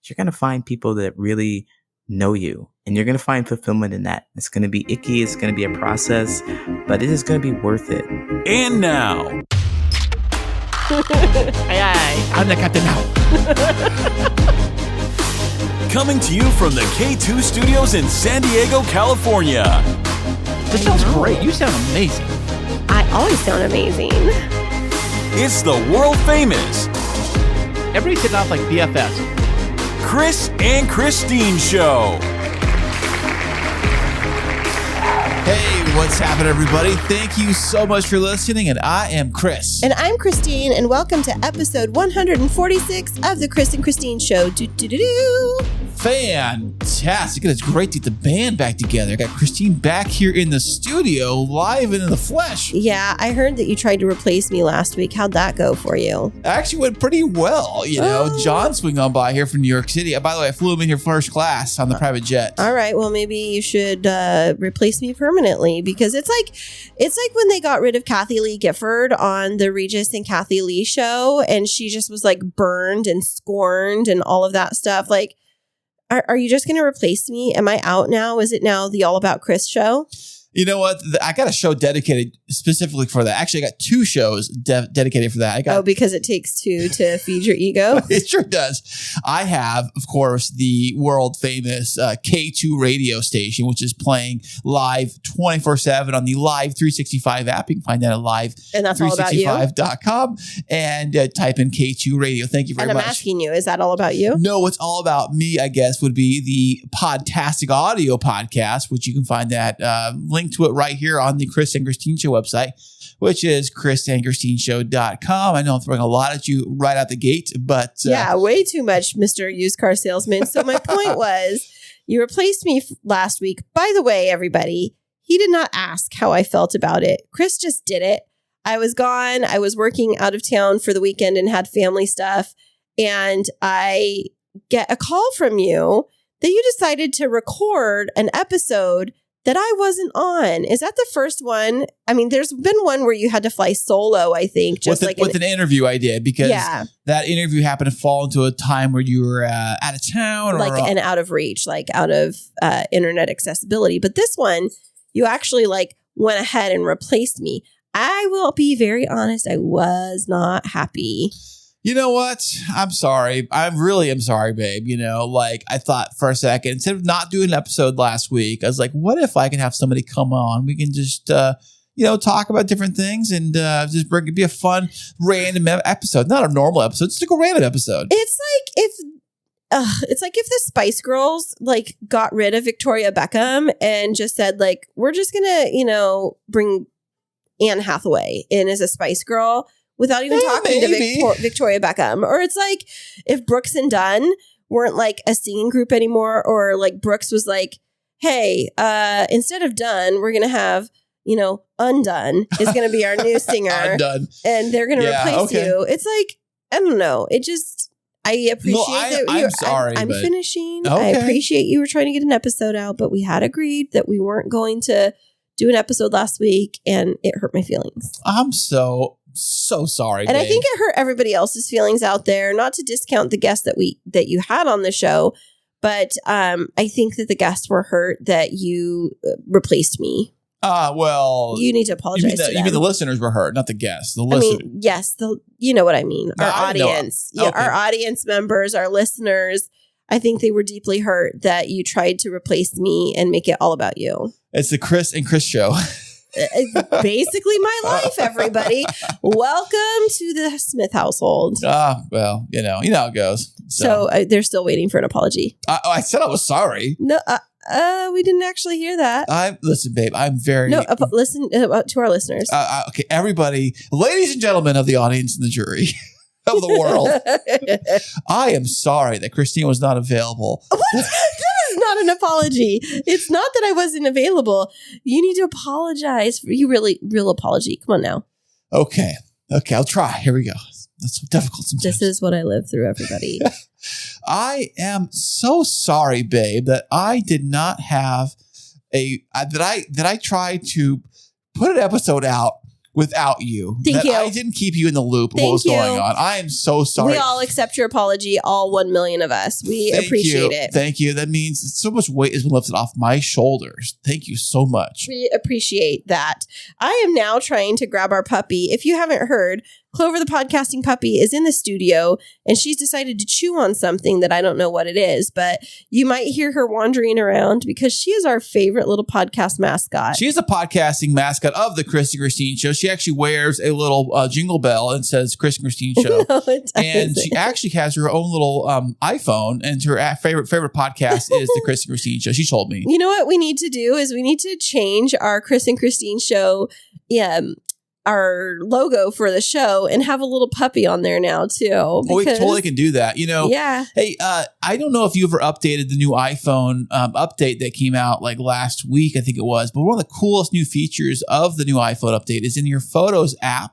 you're going to find people that really know you, and you're going to find fulfillment in that. It's going to be icky. It's going to be a process, but it is going to be worth it. And now, Aye, aye. I'm the captain now. coming to you from the K2 studios in San Diego, California. This sounds great. You sound amazing. I always sound amazing. It's the world famous Everybody's hitting off like BFFs. Kris and Kristine Show. Hey, what's happening, everybody? Thank you so much for listening, and I am Kris. And I'm Kristine, and welcome to episode 146 of the Kris and Kristine Show. Do-do-do-do. Fantastic. It's great to get the band back together. I got Kristine back here in the studio, live and in the flesh. Yeah, I heard that you tried to replace me last week. How'd that go for you? It actually went pretty well. John swing on by here from New York City. By the way, I flew him in here first class on the private jet. All right, well, maybe you should replace me permanently, because it's like when they got rid of Kathy Lee Gifford on the Regis and Kathy Lee show, and she just was like burned and scorned and all of that stuff. Like, are you just going to replace me? Am I out now? Is it now the All About Kris show? You know what? I got a show dedicated specifically for that. Actually, I got two shows dedicated for that. Because it takes two to feed your ego? It sure does. I have, of course, the world famous K2 radio station, which is playing live 24/7 on the Live 365 app. You can find that at live365.com and type in K2 radio. Thank you very much. And I'm asking you, is that all about you? No, what's all about me, I guess, would be the Podtastic audio podcast, which you can find that link to it right here on the Kris and Kristine Show website, which is krisandkristineshow.com. I know I'm throwing a lot at you right out the gate, but yeah, way too much, Mr. Used Car Salesman. So my point was, you replaced me last week. By the way, everybody, he did not ask how I felt about it. Kris just did it. I was gone. I was working out of town for the weekend and had family stuff. And I get a call from you that you decided to record an episode that I wasn't on. Is that the first one? I mean, there's been one where you had to fly solo, I think. Just with an interview I did, because that interview happened to fall into a time where you were out of town. And out of reach, like out of internet accessibility. But this one, you actually went ahead and replaced me. I will be very honest, I was not happy. You know what? I'm sorry. I really am sorry, babe. I thought for a second, instead of not doing an episode last week, I was like, what if I can have somebody come on? We can just, talk about different things and just be a fun, random episode. Not a normal episode, just like a random episode. It's like if the Spice Girls got rid of Victoria Beckham and just said we're just gonna, bring Anne Hathaway in as a Spice Girl, without even talking to Victoria Beckham. Or it's like if Brooks and Dunn weren't a singing group anymore, or Brooks was like, hey, instead of Dunn, we're going to have, Undone is going to be our new singer. Undone. And they're going to replace you. It's I don't know. It just, I appreciate I'm sorry. I'm finishing. Okay. I appreciate you were trying to get an episode out, but we had agreed that we weren't going to do an episode last week, and it hurt my feelings. I'm so sorry, and babe. I think it hurt everybody else's feelings out there. Not to discount the guests that you had on the show, but I think that the guests were hurt that you replaced me. Well, you need to apologize to them. You mean the listeners were hurt, not the guests. Yes, you know what I mean. No, our audience, our audience members, our listeners. I think they were deeply hurt that you tried to replace me and make it all about you. It's the Kris and Kris show. It's basically my life, everybody. Welcome to the Smith household. Well, you know how it goes. So they're still waiting for an apology. I said I was sorry. No, we didn't actually hear that. Listen, babe, I'm very... No, listen to our listeners. Okay, everybody, ladies and gentlemen of the audience and the jury of the world, I am sorry that Kristine was not available. What? That is not an apology. It's not that I wasn't available. You need to apologize. Real apology. Come on now. Okay, I'll try. Here we go. That's so difficult sometimes. This is what I live through, everybody. I am so sorry, babe, that I did not have that I tried to put an episode out without you. Thank you. I didn't keep you in the loop of what was going on. I am so sorry. We all accept your apology, all 1 million of us. We appreciate it. Thank you. That means so much weight has been lifted off my shoulders. Thank you so much. We appreciate that. I am now trying to grab our puppy. If you haven't heard, Clover the podcasting puppy is in the studio and she's decided to chew on something that I don't know what it is, but you might hear her wandering around because she is our favorite little podcast mascot. She is a podcasting mascot of the Kris and Kristine show. She actually wears a little jingle bell and says Kris and Kristine show. No, it and doesn't. she actually has her own little iPhone, and her favorite podcast is the Kris and Kristine show. She told me. You know what we need to do is we need to change our Kris and Kristine show our logo for the show and have a little puppy on there now too. Oh, we totally can do that. You know, yeah. Hey, I don't know if you ever updated the new iPhone update that came out like last week, I think it was, but one of the coolest new features of the new iPhone update is in your Photos app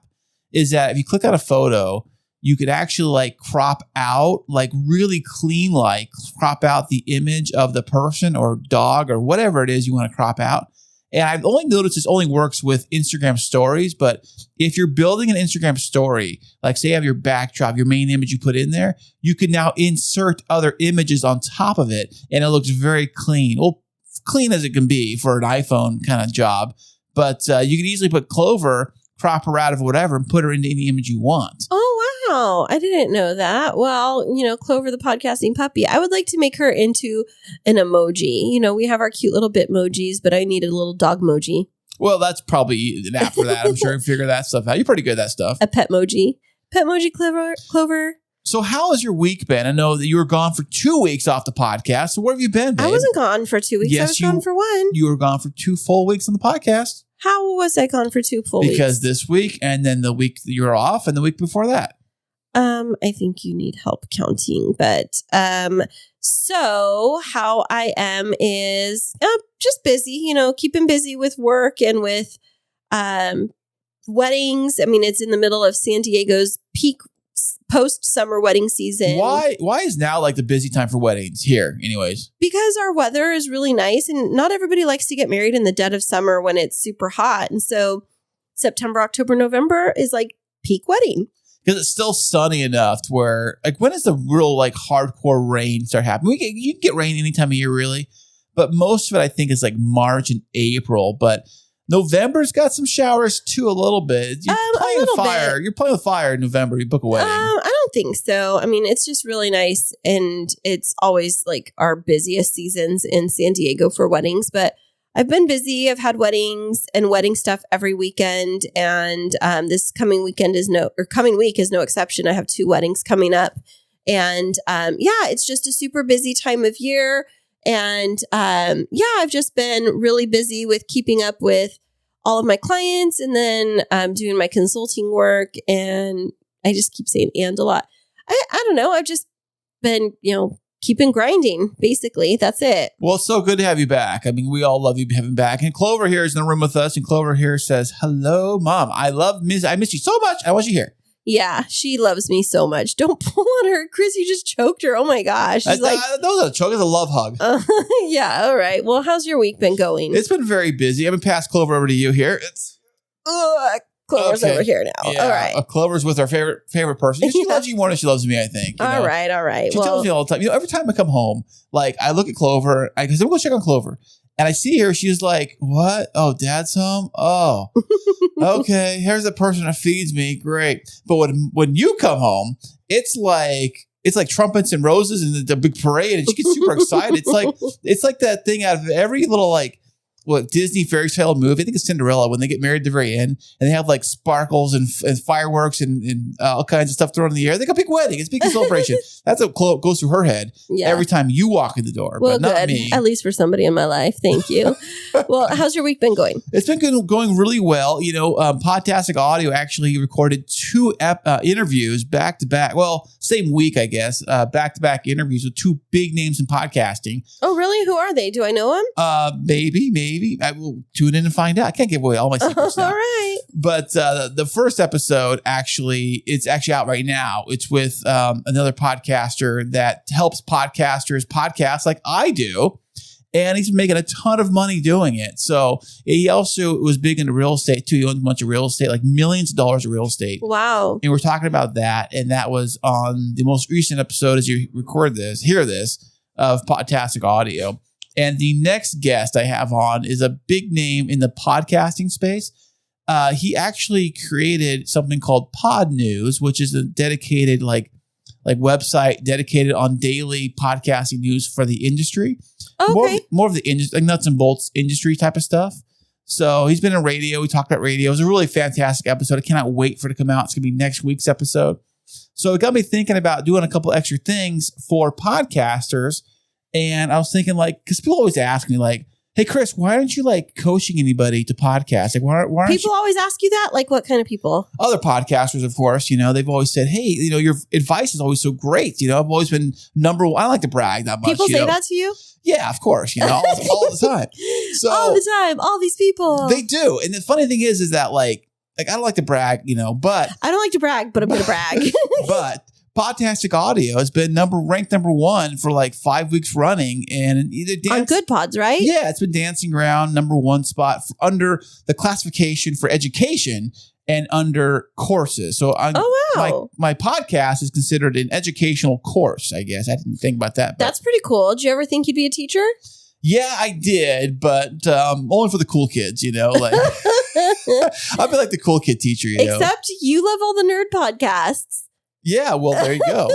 is that if you click on a photo, you could actually like crop out, like really clean, like crop out the image of the person or dog or whatever it is you want to crop out. And I've only noticed this only works with Instagram stories, but if you're building an Instagram story, like say you have your backdrop, your main image you put in there, you can now insert other images on top of it and it looks very clean. Well, clean as it can be for an iPhone kind of job, but you can easily put Clover, crop her out of whatever and put her into any image you want. Oh, wow. I didn't know that. Well, Clover the podcasting puppy, I would like to make her into an emoji. We have our cute little Bitmojis, but I needed a little dog emoji. Well, that's probably an app for that. I'm sure you can figure that stuff out. You're pretty good at that stuff. A Petmoji. Petmoji Clover. So how has your week been? I know that you were gone for 2 weeks off the podcast. So where have you been, babe? I wasn't gone for 2 weeks. Yes, I was gone for 1. You were gone for 2 full weeks on the podcast. How was I gone for 2 full weeks? Because this week and then the week that you were off and the week before that. I think you need help counting, but so how I am is just busy, keeping busy with work and with weddings. I mean, it's in the middle of San Diego's peak post-summer wedding season. Why is now like the busy time for weddings here anyways? Because our weather is really nice and not everybody likes to get married in the dead of summer when it's super hot. And so September, October, November is like peak wedding. Because it's still sunny enough to where, like, when does the real, like, hardcore rain start happening? You can get rain any time of year, really. But most of it, I think, is like March and April. But November's got some showers, too, a little bit. You're playing with fire. You're playing with fire in November. You book a wedding. I don't think so. I mean, it's just really nice. And it's always, like, our busiest seasons in San Diego for weddings. But I've been busy. I've had weddings and wedding stuff every weekend. And this coming week is no exception. I have 2 weddings coming up. And it's just a super busy time of year. And I've just been really busy with keeping up with all of my clients and then doing my consulting work. And I just keep saying and a lot. I don't know. I've just been, keeping grinding, basically. That's it. Well, it's so good to have you back. I mean, we all love you having back. And Clover here is in the room with us. And Clover here says, hello, Mom. I miss you so much. I want you here. Yeah, she loves me so much. Don't pull on her. Kris, you just choked her. Oh my gosh. She's like, those are a choke. It's a love hug. Yeah, all right. Well, how's your week been going? It's been very busy. I'm going to pass Clover over to you here. Clover's over here now. Yeah, all right. Clover's with our favorite person. She loves you more than she loves me, I think. All right. She tells me all the time. Every time I come home, like I look at Clover, because I'm going to check on Clover. And I see her. She's like, what? Oh, Dad's home? Oh, okay. Here's the person that feeds me. Great. But when you come home, it's like trumpets and roses and the big parade. And she gets super excited. It's like that thing out of every little Disney fairy tale movie. I think it's Cinderella when they get married at the very end and they have like sparkles and fireworks and all kinds of stuff thrown in the air. They got a big wedding. It's a big celebration. That's what goes through her head every time you walk in the door. Well, but not good. me. At least for somebody in my life. Thank you. Well, how's your week been going? It's been going really well. Podtastic Audio actually recorded 2 interviews back to back. Well, same week, I guess. Back to back interviews with 2 big names in podcasting. Oh, really? Who are they? Do I know them? Maybe. I will tune in and find out. I can't give away all my secrets now. All right. But the first episode, it's actually out right now. It's with another podcaster that helps podcasters podcast like I do. And he's making a ton of money doing it. So he also was big into real estate too. He owns a bunch of real estate, like millions of dollars of real estate. Wow. And we're talking about that. And that was on the most recent episode as you hear this, of Podtastic Audio. And the next guest I have on is a big name in the podcasting space. He actually created something called Pod News, which is a dedicated like website dedicated on daily podcasting news for the industry. Okay. More of the industry, like nuts and bolts industry type of stuff. So he's been in radio. We talked about radio. It was a really fantastic episode. I cannot wait for it to come out. It's going to be next week's episode. So it got me thinking about doing a couple extra things for podcasters. And I was thinking because people always ask me hey, Kris, why aren't you coaching anybody to podcast? Why aren't people always ask you that? Like what kind of people? Other podcasters, of course, they've always said, hey, your advice is always so great. I've always been number one. I don't like to brag that much. People say that to you? Yeah, of course, all the time. So all the time, all these people. They do. And the funny thing is that I don't like to brag, but I don't like to brag, but I'm going to brag. But Podtastic Audio has been ranked number one for 5 weeks running, and on Good Pods, right? Yeah, it's been dancing around number one spot under the classification for education and under courses. So wow. my podcast is considered an educational course, I guess. I didn't think about that. That's pretty cool. Did you ever think you'd be a teacher? Yeah, I did, but only for the cool kids, I'd be like the cool kid teacher, Except you love all the nerd podcasts. Yeah, well, there you go.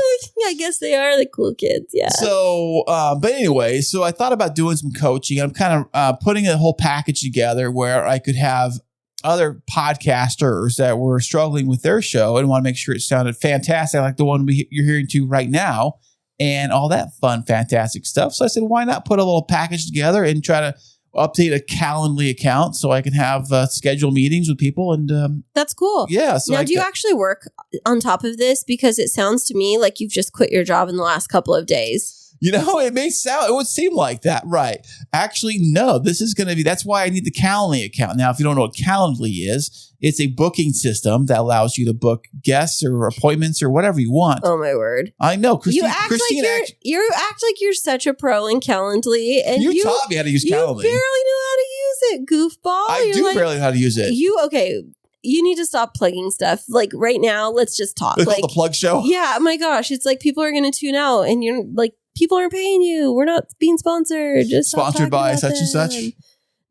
I guess they are the cool kids, yeah. So, but anyway, so I thought about doing some coaching. I'm kind of putting a whole package together where I could have other podcasters that were struggling with their show and want to make sure it sounded fantastic, like the one you're hearing to right now, and all that fun, fantastic stuff. So I said, why not put a little package together and try to update a Calendly account so I can have schedule meetings with people. And that's cool. Yeah. So now, do you actually work on top of this? Because it sounds to me like you've just quit your job in the last couple of days. It would seem like that. Right. Actually, no, that's why I need the Calendly account. Now, if you don't know what Calendly is, it's a booking system that allows you to book guests or appointments or whatever you want. Oh, my word. I know. Kristine you act like you're such a pro in Calendly. And you taught me how to use Calendly. You barely know how to use it, goofball. I do barely know how to use it. You need to stop plugging stuff. Right now, let's just talk. It's called the plug show? Yeah, my gosh. It's people are going to tune out and you're people aren't paying you. We're not being sponsored. Just sponsored by such and such.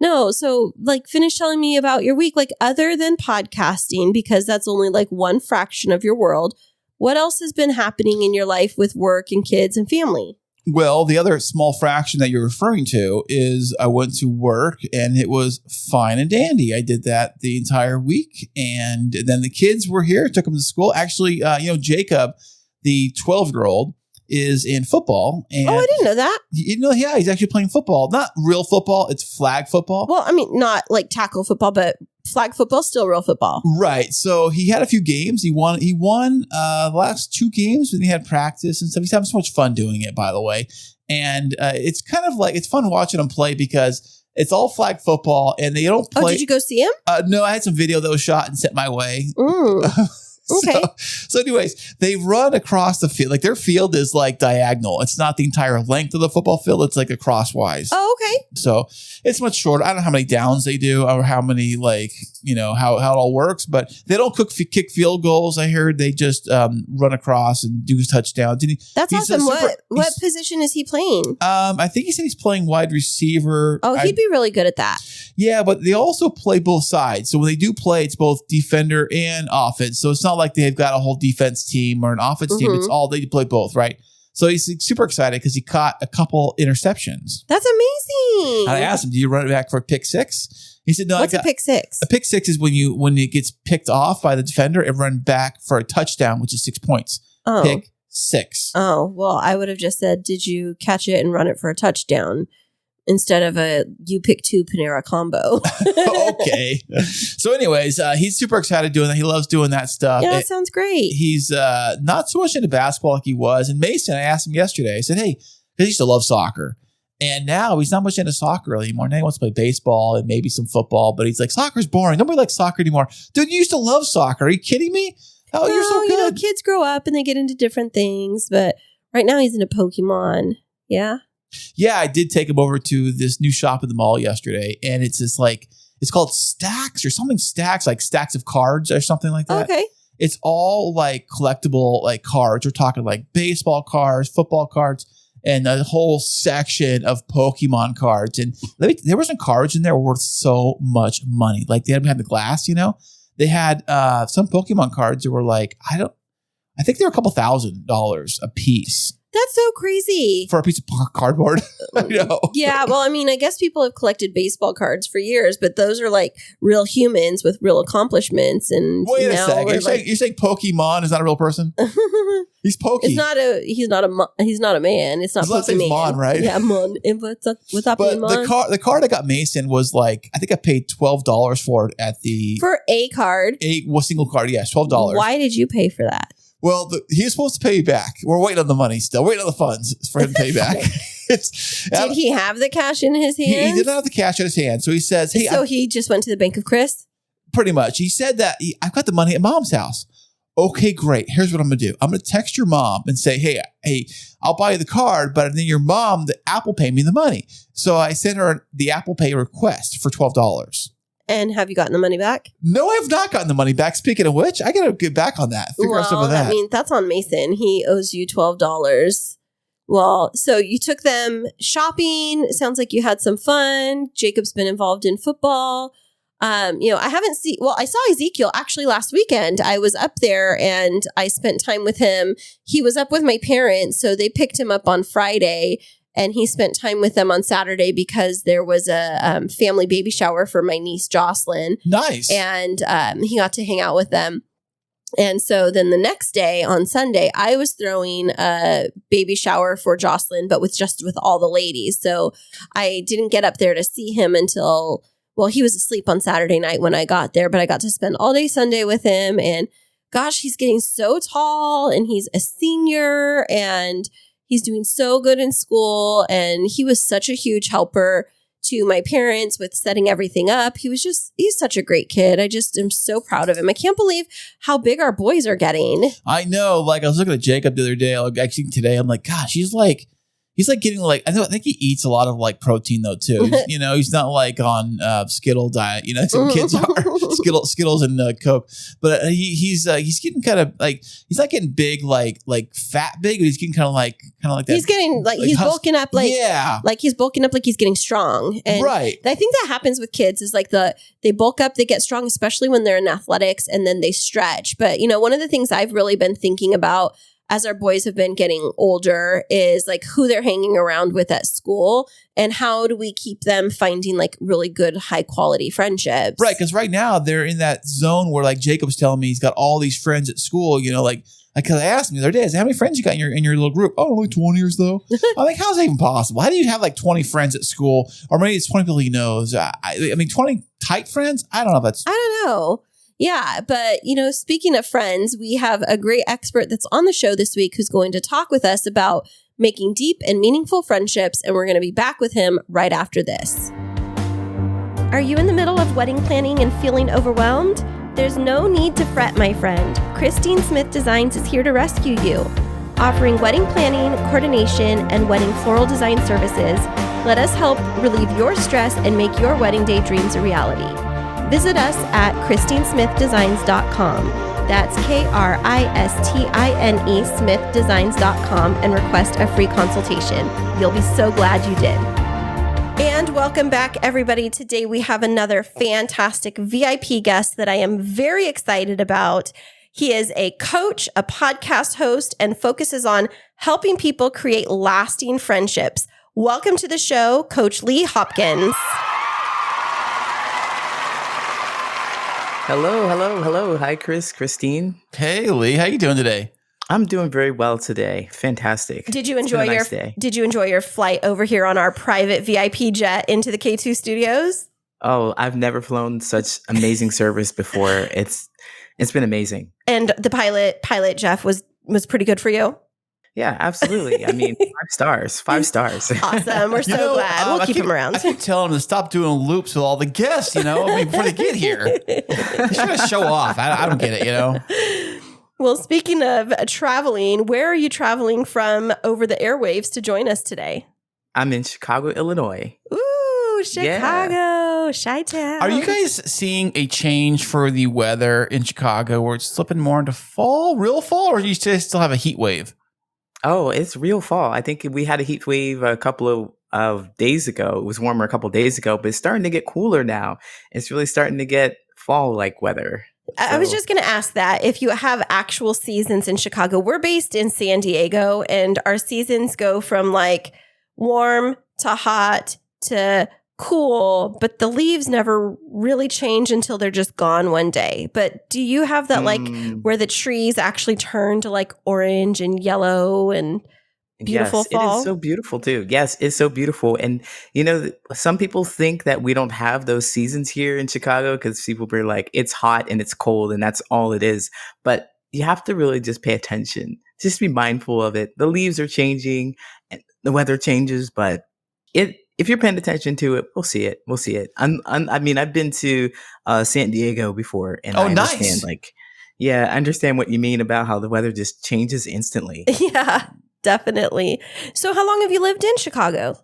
No. So finish telling me about your week, other than podcasting, because that's only one fraction of your world. What else has been happening in your life with work and kids and family? Well, the other small fraction that you're referring to is I went to work and it was fine and dandy. I did that the entire week. And then the kids were here, took them to school. Actually, Jacob, the 12-year-old, is in football. And I didn't know that. Yeah, he's actually playing football. Not real football, it's flag football. Well, I mean, not tackle football, but flag football, still real football. Right. So he had a few games. He won the last 2 games and he had practice and stuff. He's having so much fun doing it, by the way. And it's kind of it's fun watching him play because it's all flag football and they don't play. Oh, did you go see him? No, I had some video that was shot and sent my way. Okay. So anyways, they run across the field. Their field is diagonal. It's not the entire length of the football field. It's a crosswise. Oh, okay. So it's much shorter. I don't know how many downs they do or how many how it all works, but they don't kick field goals. I heard they just run across and do touchdowns. That's awesome. What position is he playing? I think he said he's playing wide receiver. Oh, he'd be really good at that. Yeah, but they also play both sides. So when they do play, it's both defender and offense. So it's not like they've got a whole defense team or an offense team. It's all, they play both, right? So he's super excited because he caught a couple interceptions. That's amazing. And I asked him, do you run it back for a pick six? He said, no. What's a pick six? A pick six is when it gets picked off by the defender and run back for a touchdown, which is 6 points. Oh. Pick six. Oh, well, I would have just said, did you catch it and run it for a touchdown? Instead of a you pick 2 Panera combo. Okay. So anyways, he's super excited doing that. He loves doing that stuff. Yeah, that sounds great. He's not so much into basketball like he was. And Mason, I asked him yesterday, I said, hey, because he used to love soccer. And now he's not much into soccer anymore. Now he wants to play baseball and maybe some football. But he's like, soccer's boring. Nobody likes soccer anymore. Dude, you used to love soccer. Are you kidding me? Oh, you're so good. Kids grow up and they get into different things. But right now he's into Pokemon. Yeah. Yeah, I did take him over to this new shop at the mall yesterday, and it's just like it's called Stacks or something. Stacks, like stacks of cards or something like that. Okay. It's all like collectible like cards. We're talking like baseball cards, football cards, and a whole section of Pokemon cards. And there were some cards in there worth so much money. Like they had them behind the glass, you know. They had some Pokemon cards that were like I think they were a couple $1,000s a piece. That's so crazy. For a piece of cardboard. I know. Yeah, well, I mean, I guess people have collected baseball cards for years, but those are like real humans with real accomplishments. And wait a second, you're saying Pokemon is not a real person? He's Pokey. He's not a man. It's not His last name's Mon, right? Yeah, Mon. What's happening, But Mon? the card I got Mason was like I think I paid $12 for it at for a card. A single card, yes, $12. Why did you pay for that? Well, he was supposed to pay back. We're waiting on the money still. Waiting on the funds for him to pay back. Did he have the cash in his hand? He did not have the cash in his hand. So he says, hey. So he just went to the bank of Kris? Pretty much. He said that I've got the money at Mom's house. Okay, great. Here's what I'm going to do. I'm going to text your mom and say, hey, I'll buy you the card, but then your mom, the Apple Pay me the money. So I sent her the Apple Pay request for $12. And have you gotten the money back? No, I have not gotten the money back. Speaking of which, I got to get back on that. Figure out some of that. I mean, that's on Mason. He owes you $12. Well, so you took them shopping. It sounds like you had some fun. Jacob's been involved in football. I saw Ezekiel actually last weekend. I was up there and I spent time with him. He was up with my parents, so they picked him up on Friday. And he spent time with them on Saturday because there was a family baby shower for my niece, Jocelyn. Nice. And he got to hang out with them. And so then the next day on Sunday, I was throwing a baby shower for Jocelyn, but with all the ladies. So I didn't get up there to see him until, he was asleep on Saturday night when I got there, but I got to spend all day Sunday with him. And gosh, he's getting so tall and he's a senior and he's doing so good in school, and he was such a huge helper to my parents with setting everything up. He's such a great kid. I just am so proud of him. I can't believe how big our boys are getting. I know. Like, I was looking at Jacob the other day, actually today, I'm like, gosh, he's getting like, I think he eats a lot of like protein though too. He's not like on Skittle diet. Some kids are Skittles and Coke, but he's getting kind of like, he's not getting big like fat big, but he's getting kind of like that. He's getting like he's bulking up like he's bulking up like he's getting strong. And right. I think that happens with kids is like they bulk up, they get strong, especially when they're in athletics, and then they stretch. But one of the things I've really been thinking about as our boys have been getting older is like who they're hanging around with at school and how do we keep them finding like really good, high quality friendships. Right. Because right now they're in that zone where like Jacob's telling me he's got all these friends at school, because I asked him the other day, I said, how many friends you got in your little group? Oh, only 20 or so. I'm like, how's that even possible? How do you have like 20 friends at school? Or maybe it's 20 people he knows. I mean, 20 tight friends? I don't know if that's... I don't know. Yeah, but, speaking of friends, we have a great expert that's on the show this week who's going to talk with us about making deep and meaningful friendships, and we're going to be back with him right after this. Are you in the middle of wedding planning and feeling overwhelmed? There's no need to fret, my friend. Kristine Smith Designs is here to rescue you. Offering wedding planning, coordination, and wedding floral design services, let us help relieve your stress and make your wedding day dreams a reality. Visit us at KristineSmithDesigns.com. That's KRISTINE SmithDesigns.com and request a free consultation. You'll be so glad you did. And welcome back, everybody. Today we have another fantastic VIP guest that I am very excited about. He is a coach, a podcast host, and focuses on helping people create lasting friendships. Welcome to the show, Coach Lee Hopkins. Hello. Hi, Kristine. Hey, Lee. How you doing today? I'm doing very well today. Fantastic. Did you enjoy your flight over here on our private VIP jet into the K2 studios? Oh, I've never flown such amazing service before. It's been amazing. And the pilot Jeff was pretty good for you? Yeah, absolutely. I mean, 5 stars. 5 stars. Awesome. We're so glad. We'll keep him around. I keep telling him to stop doing loops with all the guests, before they get here. He's trying to show off. I don't get it, Well, speaking of traveling, where are you traveling from over the airwaves to join us today? I'm in Chicago, Illinois. Ooh, Chicago, Chi-Town. Are you guys seeing a change for the weather in Chicago where it's slipping more into fall, real fall, or do you still have a heat wave? Oh, it's real fall. I think we had a heat wave a couple of days ago. It was warmer a couple of days ago, but it's starting to get cooler now. It's really starting to get fall-like weather. I was just going to ask that if you have actual seasons in Chicago. We're based in San Diego, and our seasons go from like warm to hot to cool, but the leaves never really change until they're just gone one day. But do you have that like where the trees actually turn to like orange and yellow and beautiful fall? It is so beautiful too. Yes, it's so beautiful. And you know, some people think that we don't have those seasons here in Chicago because people are like, it's hot and it's cold and that's all it is. But you have to really just pay attention. Just be mindful of it. The leaves are changing and the weather changes, but if you're paying attention to it, we'll see it. We'll see it. I mean, I've been to San Diego before, and I understand. Nice. I understand what you mean about how the weather just changes instantly. Yeah, definitely. So, how long have you lived in Chicago?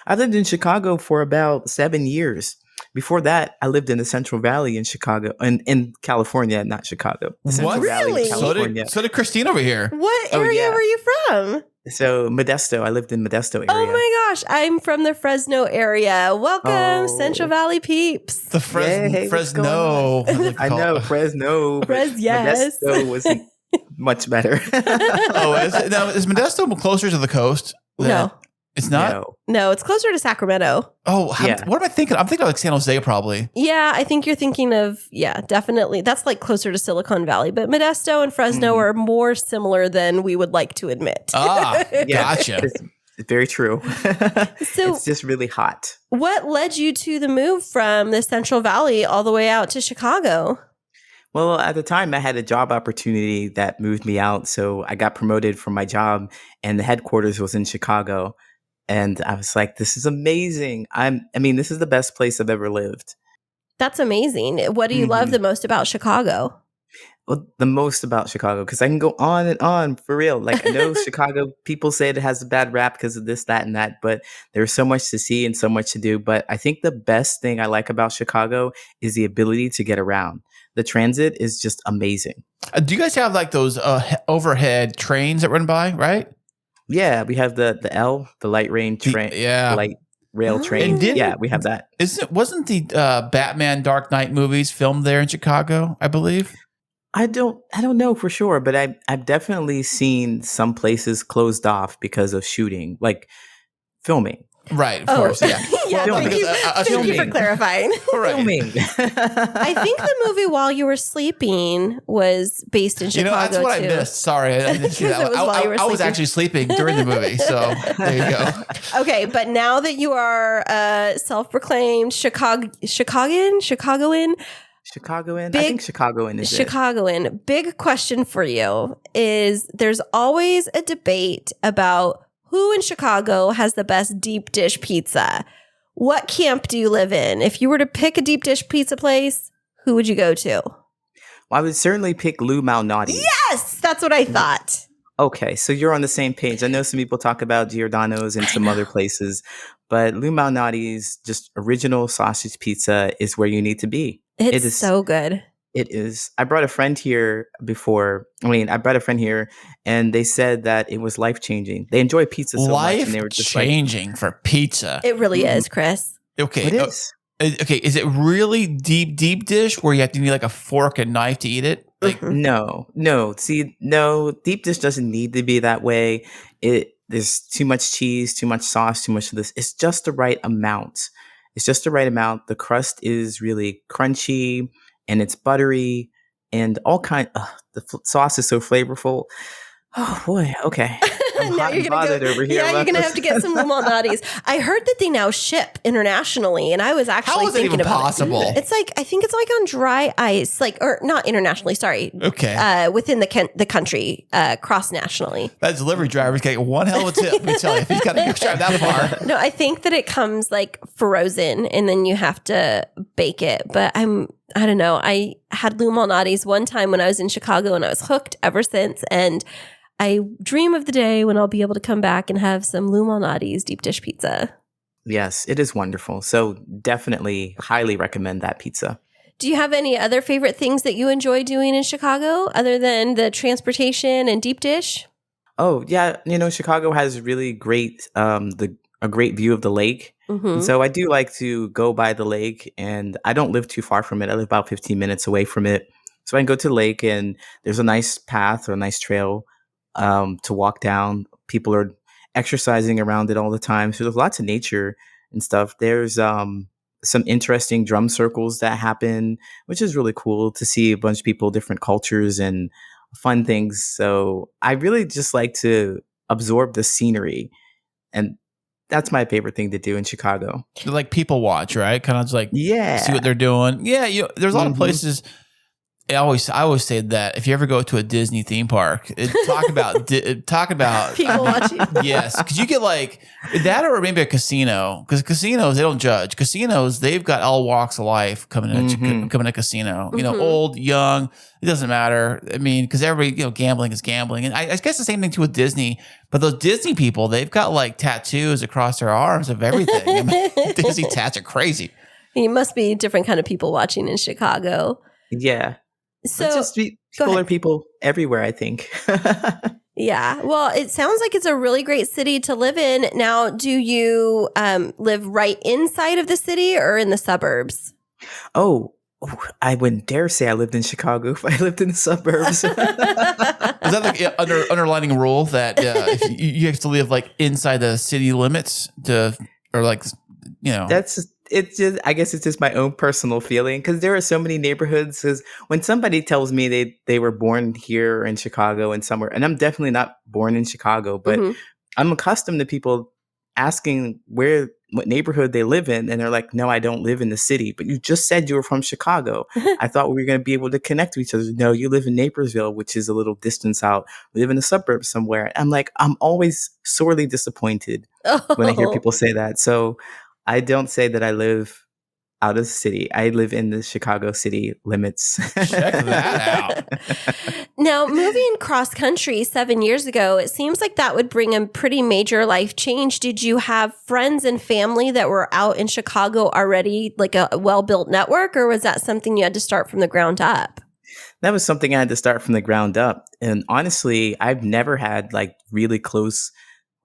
I lived in Chicago for about 7 years. Before that, I lived in the Central Valley in Chicago, in California, not Chicago. The Central Valley Really? in California. So did Kristine over here. What area were you from? So Modesto, I lived in Modesto area. Oh my gosh, I'm from the Fresno area. Welcome, Central Valley peeps. The Fresno. I know, Fresno. Yes. Modesto was much better. Is Modesto closer to the coast? No. It's not? No, it's closer to Sacramento. Oh, what am I thinking? I'm thinking of like San Jose probably. Yeah, I think you're thinking of, definitely. That's like closer to Silicon Valley. But Modesto and Fresno are more similar than we would like to admit. Gotcha. It's very true. So it's just really hot. What led you to the move from the Central Valley all the way out to Chicago? Well, at the time, I had a job opportunity that moved me out. So I got promoted from my job, and the headquarters was in Chicago. And I was like, this is amazing. This is the best place I've ever lived. That's amazing. What do you love the most about Chicago? Well, the most about Chicago, because I can go on and on for real. Like, I know Chicago, people say it has a bad rap because of this, that, and that, but there's so much to see and so much to do. But I think the best thing I like about Chicago is the ability to get around. The transit is just amazing. Do you guys have like those overhead trains that run by, right? Yeah, we have the light rail train. Light rail train. We have that. Wasn't the Batman Dark Knight movies filmed there in Chicago, I believe? I don't know for sure, but I've definitely seen some places closed off because of shooting, like filming. Right, of course, yeah. Thank you for clarifying. Filming. I think the movie While You Were Sleeping was based in Chicago, that's what too. I missed. Sorry, I didn't see that. I was actually sleeping during the movie, so there you go. Okay, but now that you are self-proclaimed Chicagoan? Chicagoan? I think Chicagoan is Chicagoan. Big question for you is there's always a debate about who in Chicago has the best deep dish pizza. What camp do you live in? If you were to pick a deep dish pizza place, who would you go to? Well, I would certainly pick Lou Malnati's. Yes, that's what I thought. Okay, so you're on the same page. I know some people talk about Giordano's and some other places, but Lou Malnati's just original sausage pizza is where you need to be. It is so good. It is. I brought a friend here and they said that it was life-changing. They enjoy pizza so much. And they were just life-changing for pizza. It really is, Kris. Okay. It is. Okay, is it really deep dish where you have to need like a fork and knife to eat it? Like No. See, no, deep dish doesn't need to be that way. There's too much cheese, too much sauce, too much of this. It's just the right amount. The crust is really crunchy and it's buttery and the sauce is so flavorful. Oh boy, okay. I'm hot and bothered over here. Yeah, you're gonna have to get some Lou Malnati's. I heard that they now ship internationally, and I was actually thinking about possible? It's like I think it's like on dry ice, or not internationally. Sorry, okay. Within the country, cross nationally. That delivery driver's getting one hell of a tip. Let me tell you, if he's got to drive that far. No, I think that it comes like frozen, and then you have to bake it. But I don't know. I had Lou Malnati's one time when I was in Chicago, and I was hooked ever since. And I dream of the day when I'll be able to come back and have some Lou Malnati's deep dish pizza. Yes, it is wonderful. So definitely highly recommend that pizza. Do you have any other favorite things that you enjoy doing in Chicago other than the transportation and deep dish? Oh, yeah. Chicago has really great, a great view of the lake. And so I do like to go by the lake, and I don't live too far from it. I live about 15 minutes away from it. So I can go to the lake, and there's a nice path or a nice trail to walk down. People are exercising around it all the time. So there's lots of nature and stuff. There's some interesting drum circles that happen, which is really cool to see a bunch of people, different cultures and fun things. So I really just like to absorb the scenery. And that's my favorite thing to do in Chicago. Like people watch, right? Kind of just like see what they're doing. Yeah, there's a lot of places. I always say that if you ever go to a Disney theme park, talk about People watching. Yes, because you get like that, or maybe a casino. Because casinos, they don't judge. Casinos, they've got all walks of life coming to a casino. Old, young, it doesn't matter. I mean, because everybody, gambling is gambling, and I guess the same thing too with Disney. But those Disney people, they've got like tattoos across their arms of everything. I mean, Disney tats are crazy. You must be different kind of people watching in Chicago. Yeah. So people are people everywhere, I think. Yeah. Well, it sounds like it's a really great city to live in. Now, do you live right inside of the city or in the suburbs? Oh, I wouldn't dare say I lived in Chicago if I lived in the suburbs. Is that like underlining a rule that if you have to live like inside the city limits It's just, I guess it's just my own personal feeling, because there are so many neighborhoods. Because when somebody tells me they were born here in Chicago and somewhere, and I'm definitely not born in Chicago, but I'm accustomed to people asking what neighborhood they live in, and they're like, "No, I don't live in the city." But you just said you were from Chicago. I thought we were going to be able to connect to each other. No, you live in Naperville, which is a little distance out. We live in the suburbs somewhere. I'm like, I'm always sorely disappointed when I hear people say that. So I don't say that I live out of the city. I live in the Chicago city limits. Check that out. Now, moving cross country 7 years ago, it seems like that would bring a pretty major life change. Did you have friends and family that were out in Chicago already, like a well-built network, or was that something you had to start from the ground up? That was something I had to start from the ground up. And honestly, I've never had like really close,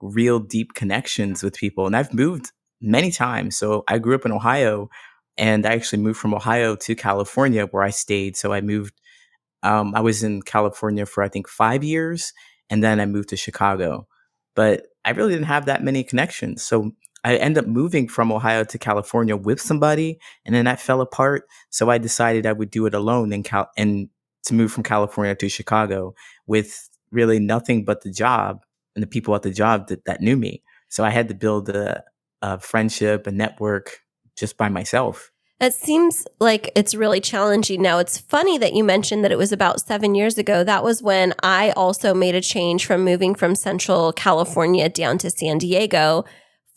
real deep connections with people. And I've moved many times. So I grew up in Ohio, and I actually moved from Ohio to California, where I stayed. So I moved, I was in California for I think 5 years, and then I moved to Chicago. But I really didn't have that many connections. So I ended up moving from Ohio to California with somebody, and then that fell apart. So I decided I would do it alone and to move from California to Chicago with really nothing but the job and the people at the job that knew me. So I had to build a friendship, a network just by myself. It seems like it's really challenging. Now, it's funny that you mentioned that it was about 7 years ago. That was when I also made a change from moving from Central California down to San Diego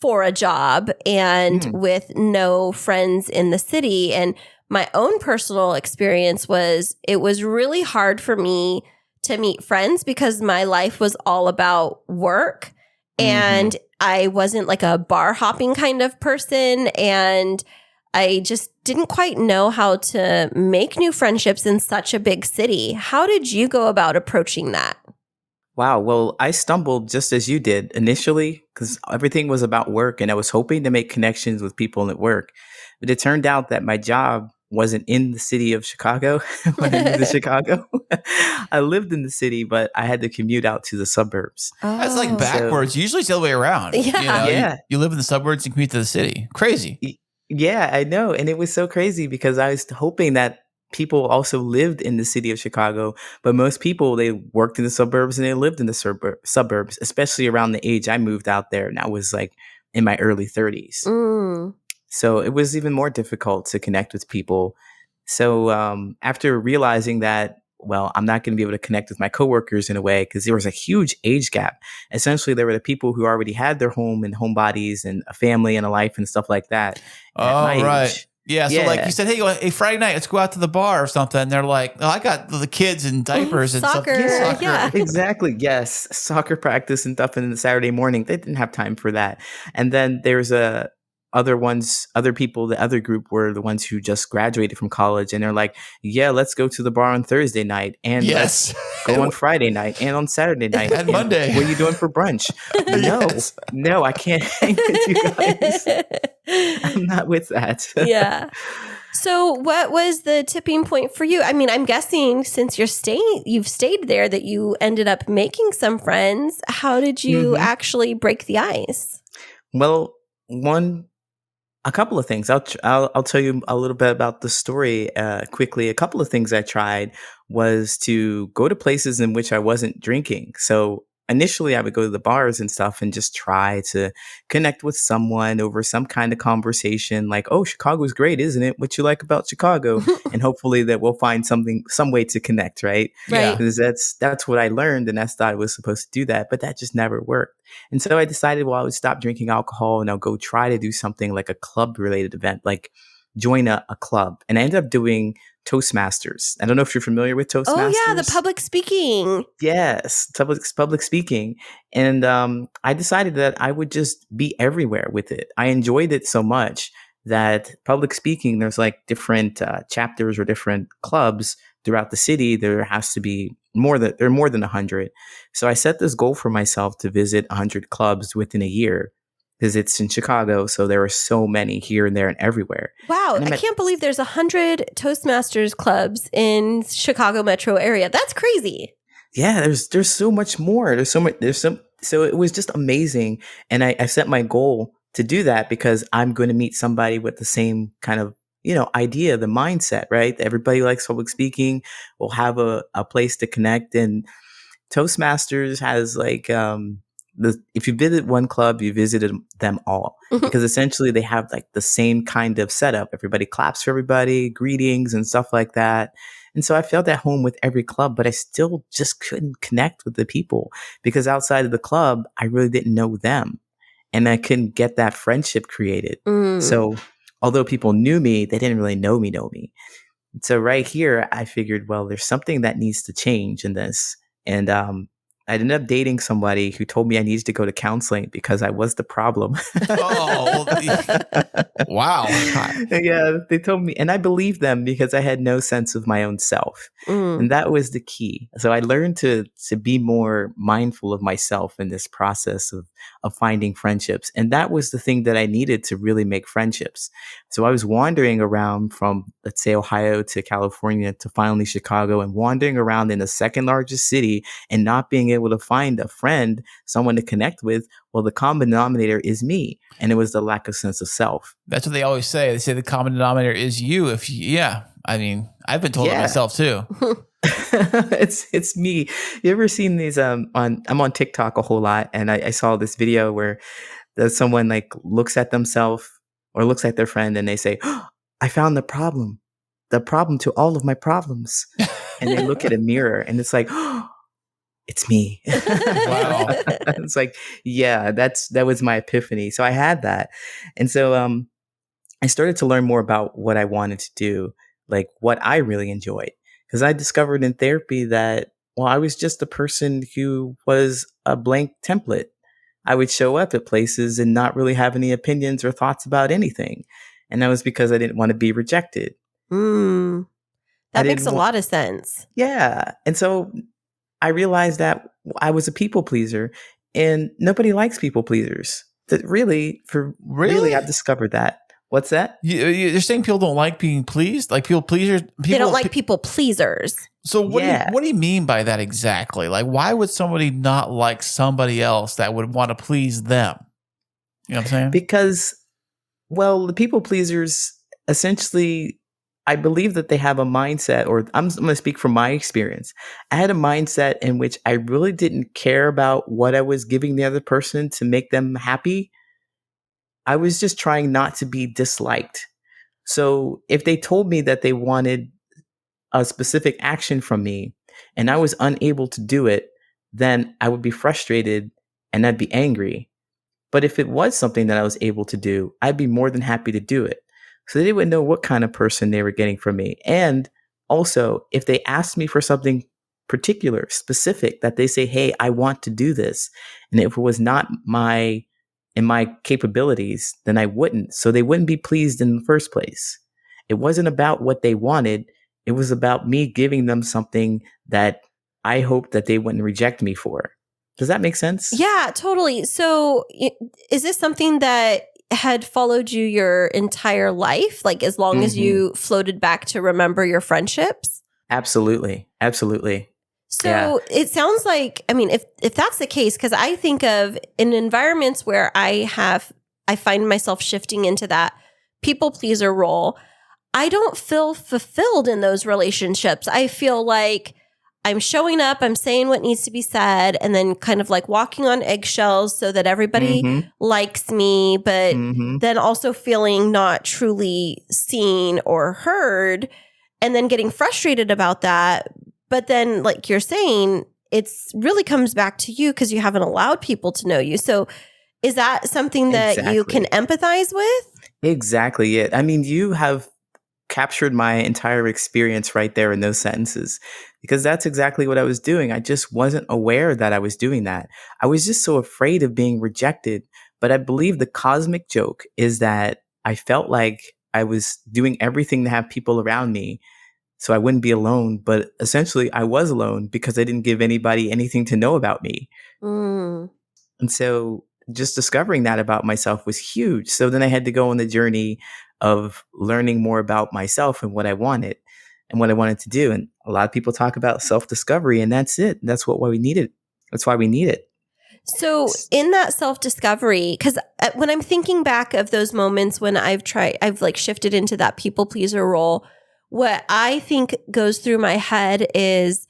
for a job and with no friends in the city. And my own personal experience was it was really hard for me to meet friends because my life was all about work. And I wasn't like a bar hopping kind of person. And I just didn't quite know how to make new friendships in such a big city. How did you go about approaching that? Wow. Well, I stumbled just as you did initially, because everything was about work, and I was hoping to make connections with people at work. But it turned out that my job wasn't in the city of Chicago when I moved to Chicago. I lived in the city, but I had to commute out to the suburbs. That's like backwards. Usually it's the other way around. Yeah. You live in the suburbs and commute to the city. Crazy. Yeah, I know. And it was so crazy because I was hoping that people also lived in the city of Chicago, but most people, they worked in the suburbs and they lived in the suburbs, especially around the age I moved out there. And I was like in my early 30s. So it was even more difficult to connect with people. So after realizing that, well, I'm not going to be able to connect with my coworkers in a way because there was a huge age gap. Essentially, there were the people who already had their home and homebodies and a family and a life and stuff like that. Oh, right. Yeah, so like you said, hey, Friday night, let's go out to the bar or something. And they're like, oh, I got the kids in diapers and Soccer, stuff. yeah. Exactly. Yes. Soccer practice and stuff. And the Saturday morning, they didn't have time for that. And then there's other people, the other group were the ones who just graduated from college. And they're like, yeah, let's go to the bar on Thursday night. And let's go on Friday night and on Saturday night. And Monday. What are you doing for brunch? Yes. No, I can't hang with you guys. I'm not with that. Yeah. So what was the tipping point for you? I mean, I'm guessing since you've stayed there that you ended up making some friends. How did you actually break the ice? Well, a couple of things. I'll tell you a little bit about the story quickly. A couple of things I tried was to go to places in which I wasn't drinking. So initially I would go to the bars and stuff and just try to connect with someone over some kind of conversation like, oh, Chicago's great, isn't it? What you like about Chicago? And hopefully that we'll find some way to connect, right? Right. Because that's what I learned, and I thought I was supposed to do that, but that just never worked. And so I decided, well, I would stop drinking alcohol and I'll go try to do something like a club related event, like join a club. And I ended up doing Toastmasters. I don't know if you're familiar with Toastmasters. Oh yeah, the public speaking. Yes, public speaking. And I decided that I would just be everywhere with it. I enjoyed it so much that public speaking, there's like different chapters or different clubs throughout the city. There has to be more than 100. So I set this goal for myself to visit 100 clubs within a year. Because it's in Chicago, so there are so many here and there and everywhere. Wow, and I can't believe there's 100 Toastmasters clubs in Chicago metro area. That's crazy. Yeah, there's so much more. So it was just amazing. And I set my goal to do that because I'm going to meet somebody with the same kind of, idea, the mindset, right? Everybody likes public speaking. We'll have a place to connect. And Toastmasters has like, if you visit one club, you visited them all because essentially they have like the same kind of setup. Everybody claps for everybody, greetings and stuff like that. And so I felt at home with every club, but I still just couldn't connect with the people because outside of the club, I really didn't know them and I couldn't get that friendship created. So although people knew me, they didn't really know me. So right here, I figured, well, there's something that needs to change in this. And, I ended up dating somebody who told me I needed to go to counseling because I was the problem. Oh, wow. Yeah, they told me, and I believed them because I had no sense of my own self. And that was the key. So I learned to be more mindful of myself in this process of finding friendships. And that was the thing that I needed to really make friendships. So I was wandering around from, let's say, Ohio to California to finally Chicago and wandering around in the second largest city and not being able to find a friend, someone to connect with. Well, the common denominator is me. And it was the lack of sense of self. That's what they always say. They say the common denominator is you. I mean, I've been told it myself too. It's me. You ever seen these I'm on TikTok a whole lot, and I saw this video where someone like looks at themselves or looks at their friend and they say, oh, I found the problem to all of my problems. And they look at a mirror and it's like, oh, it's me. Wow. It's like, yeah, that was my epiphany. So I had that. And so I started to learn more about what I wanted to do, like what I really enjoyed. Because I discovered in therapy that, well, I was just a person who was a blank template. I would show up at places and not really have any opinions or thoughts about anything. And that was because I didn't want to be rejected. That makes a lot of sense. Yeah. And so I realized that I was a people pleaser and nobody likes people pleasers. That really, I've discovered that. What's that? You're saying people don't like being pleased? Like people pleasers? They don't like people pleasers. So what do you mean by that exactly? Like, why would somebody not like somebody else that would want to please them? You know what I'm saying? Because, well, the people pleasers, essentially, I believe that they have a mindset, or I'm going to speak from my experience. I had a mindset in which I really didn't care about what I was giving the other person to make them happy. I was just trying not to be disliked. So if they told me that they wanted a specific action from me and I was unable to do it, then I would be frustrated and I'd be angry. But if it was something that I was able to do, I'd be more than happy to do it. So they wouldn't know what kind of person they were getting from me. And also, if they asked me for something particular, specific, that they say, hey, I want to do this. And if it was not in my capabilities, then I wouldn't. So they wouldn't be pleased in the first place. It wasn't about what they wanted. It was about me giving them something that I hoped that they wouldn't reject me for. Does that make sense? Yeah, totally. So is this something that had followed you your entire life? Like as long as you floated back to remember your friendships? Absolutely. Absolutely. So it sounds like, I mean, if that's the case, because I think of in environments where I find myself shifting into that people pleaser role, I don't feel fulfilled in those relationships. I feel like I'm showing up, I'm saying what needs to be said, and then kind of like walking on eggshells so that everybody likes me, but then also feeling not truly seen or heard, and then getting frustrated about that. But then, like you're saying, it's really comes back to you because you haven't allowed people to know you. So is that something that you can empathize with? Exactly it. I mean, you have captured my entire experience right there in those sentences, because that's exactly what I was doing. I just wasn't aware that I was doing that. I was just so afraid of being rejected. But I believe the cosmic joke is that I felt like I was doing everything to have people around me so I wouldn't be alone. But essentially, I was alone because I didn't give anybody anything to know about me. And so just discovering that about myself was huge. So then I had to go on the journey of learning more about myself and what I wanted and what I wanted to do. And a lot of people talk about self-discovery, and that's it. That's why we need it. That's why we need it. So in that self-discovery, because when I'm thinking back of those moments when I've like shifted into that people pleaser role, what I think goes through my head is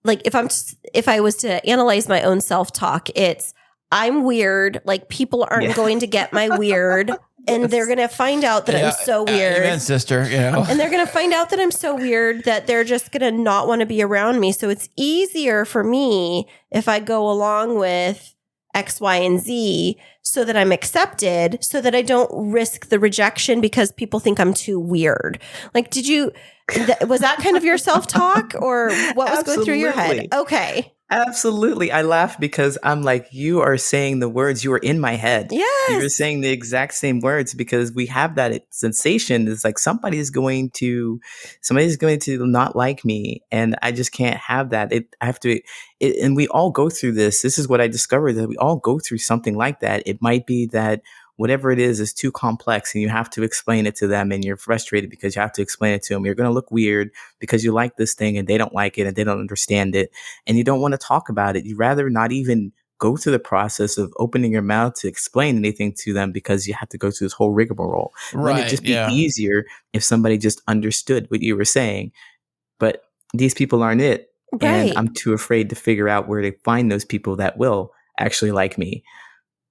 like, if I was to analyze my own self-talk, it's I'm weird. Like people aren't going to get my weird. And they're going to find out that I'm so weird. Amen, sister. And they're going to find out that I'm so weird that they're just going to not want to be around me. So it's easier for me if I go along with X, Y, and Z so that I'm accepted, so that I don't risk the rejection because people think I'm too weird. Like, was that kind of your self-talk, or what was going through your head? Okay. Absolutely. I laugh because I'm like, you are saying the words, you are in my head. Yes. You're saying the exact same words, because we have that sensation. It's like somebody's going to not like me, and I just can't have that. And we all go through this. This is what I discovered, that we all go through something like that. It might be that whatever it is too complex and you have to explain it to them, and you're frustrated because you have to explain it to them. You're going to look weird because you like this thing and they don't like it and they don't understand it, and you don't want to talk about it. You'd rather not even go through the process of opening your mouth to explain anything to them because you have to go through this whole rigmarole. Wouldn't it just be easier if somebody just understood what you were saying? But these people aren't it. Right. And I'm too afraid to figure out where to find those people that will actually like me.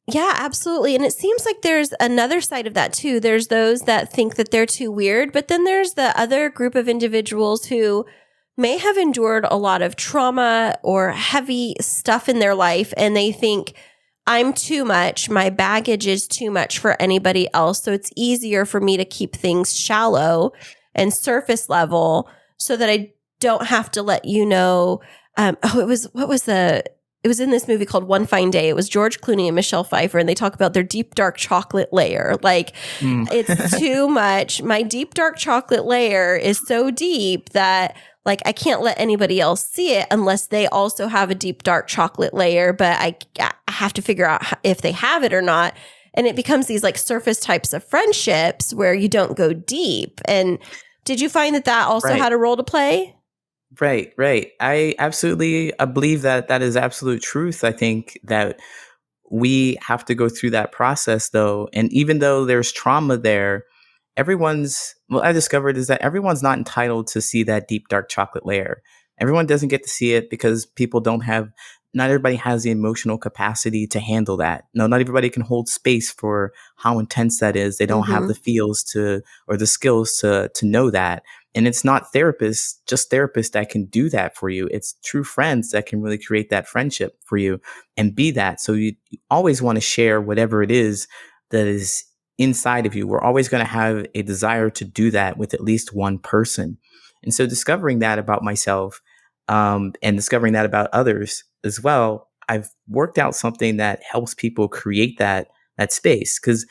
Yeah, absolutely. And it seems like there's another side of that too. There's those that think that they're too weird, but then there's the other group of individuals who may have endured a lot of trauma or heavy stuff in their life, and they think, I'm too much. My baggage is too much for anybody else. So it's easier for me to keep things shallow and surface level so that I don't have to let you know. It was in this movie called One Fine Day. It was George Clooney and Michelle Pfeiffer, and they talk about their deep, dark chocolate layer. Like, it's too much. My deep, dark chocolate layer is so deep that, like, I can't let anybody else see it unless they also have a deep, dark chocolate layer, but I have to figure out if they have it or not. And it becomes these, like, surface types of friendships where you don't go deep. And did you find that also had a role to play? Right. I believe that is absolute truth. I think that we have to go through that process, though. And even though there's trauma there, what I discovered is that everyone's not entitled to see that deep, dark chocolate layer. Everyone doesn't get to see it because not everybody has the emotional capacity to handle that. No, not everybody can hold space for how intense that is. They don't have the feels or the skills to know that. And it's not therapists that can do that for you. It's true friends that can really create that friendship for you and be that. So you always want to share whatever it is that is inside of you. We're always going to have a desire to do that with at least one person. And so discovering that about myself, and discovering that about others as well, I've worked out something that helps people create that space. Because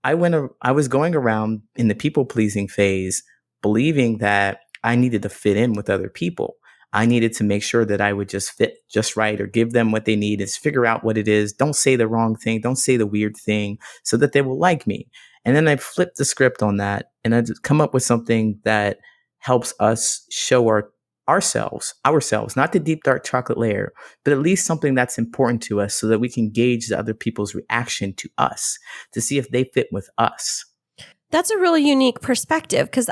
I was going around in the people pleasing phase, believing that I needed to fit in with other people. I needed to make sure that I would just fit just right, or give them what they need, is figure out what it is. Don't say the wrong thing. Don't say the weird thing, so that they will like me. And then I flipped the script on that, and I just come up with something that helps us show ourselves, not the deep dark chocolate layer, but at least something that's important to us, so that we can gauge the other people's reaction to us to see if they fit with us. That's a really unique perspective, because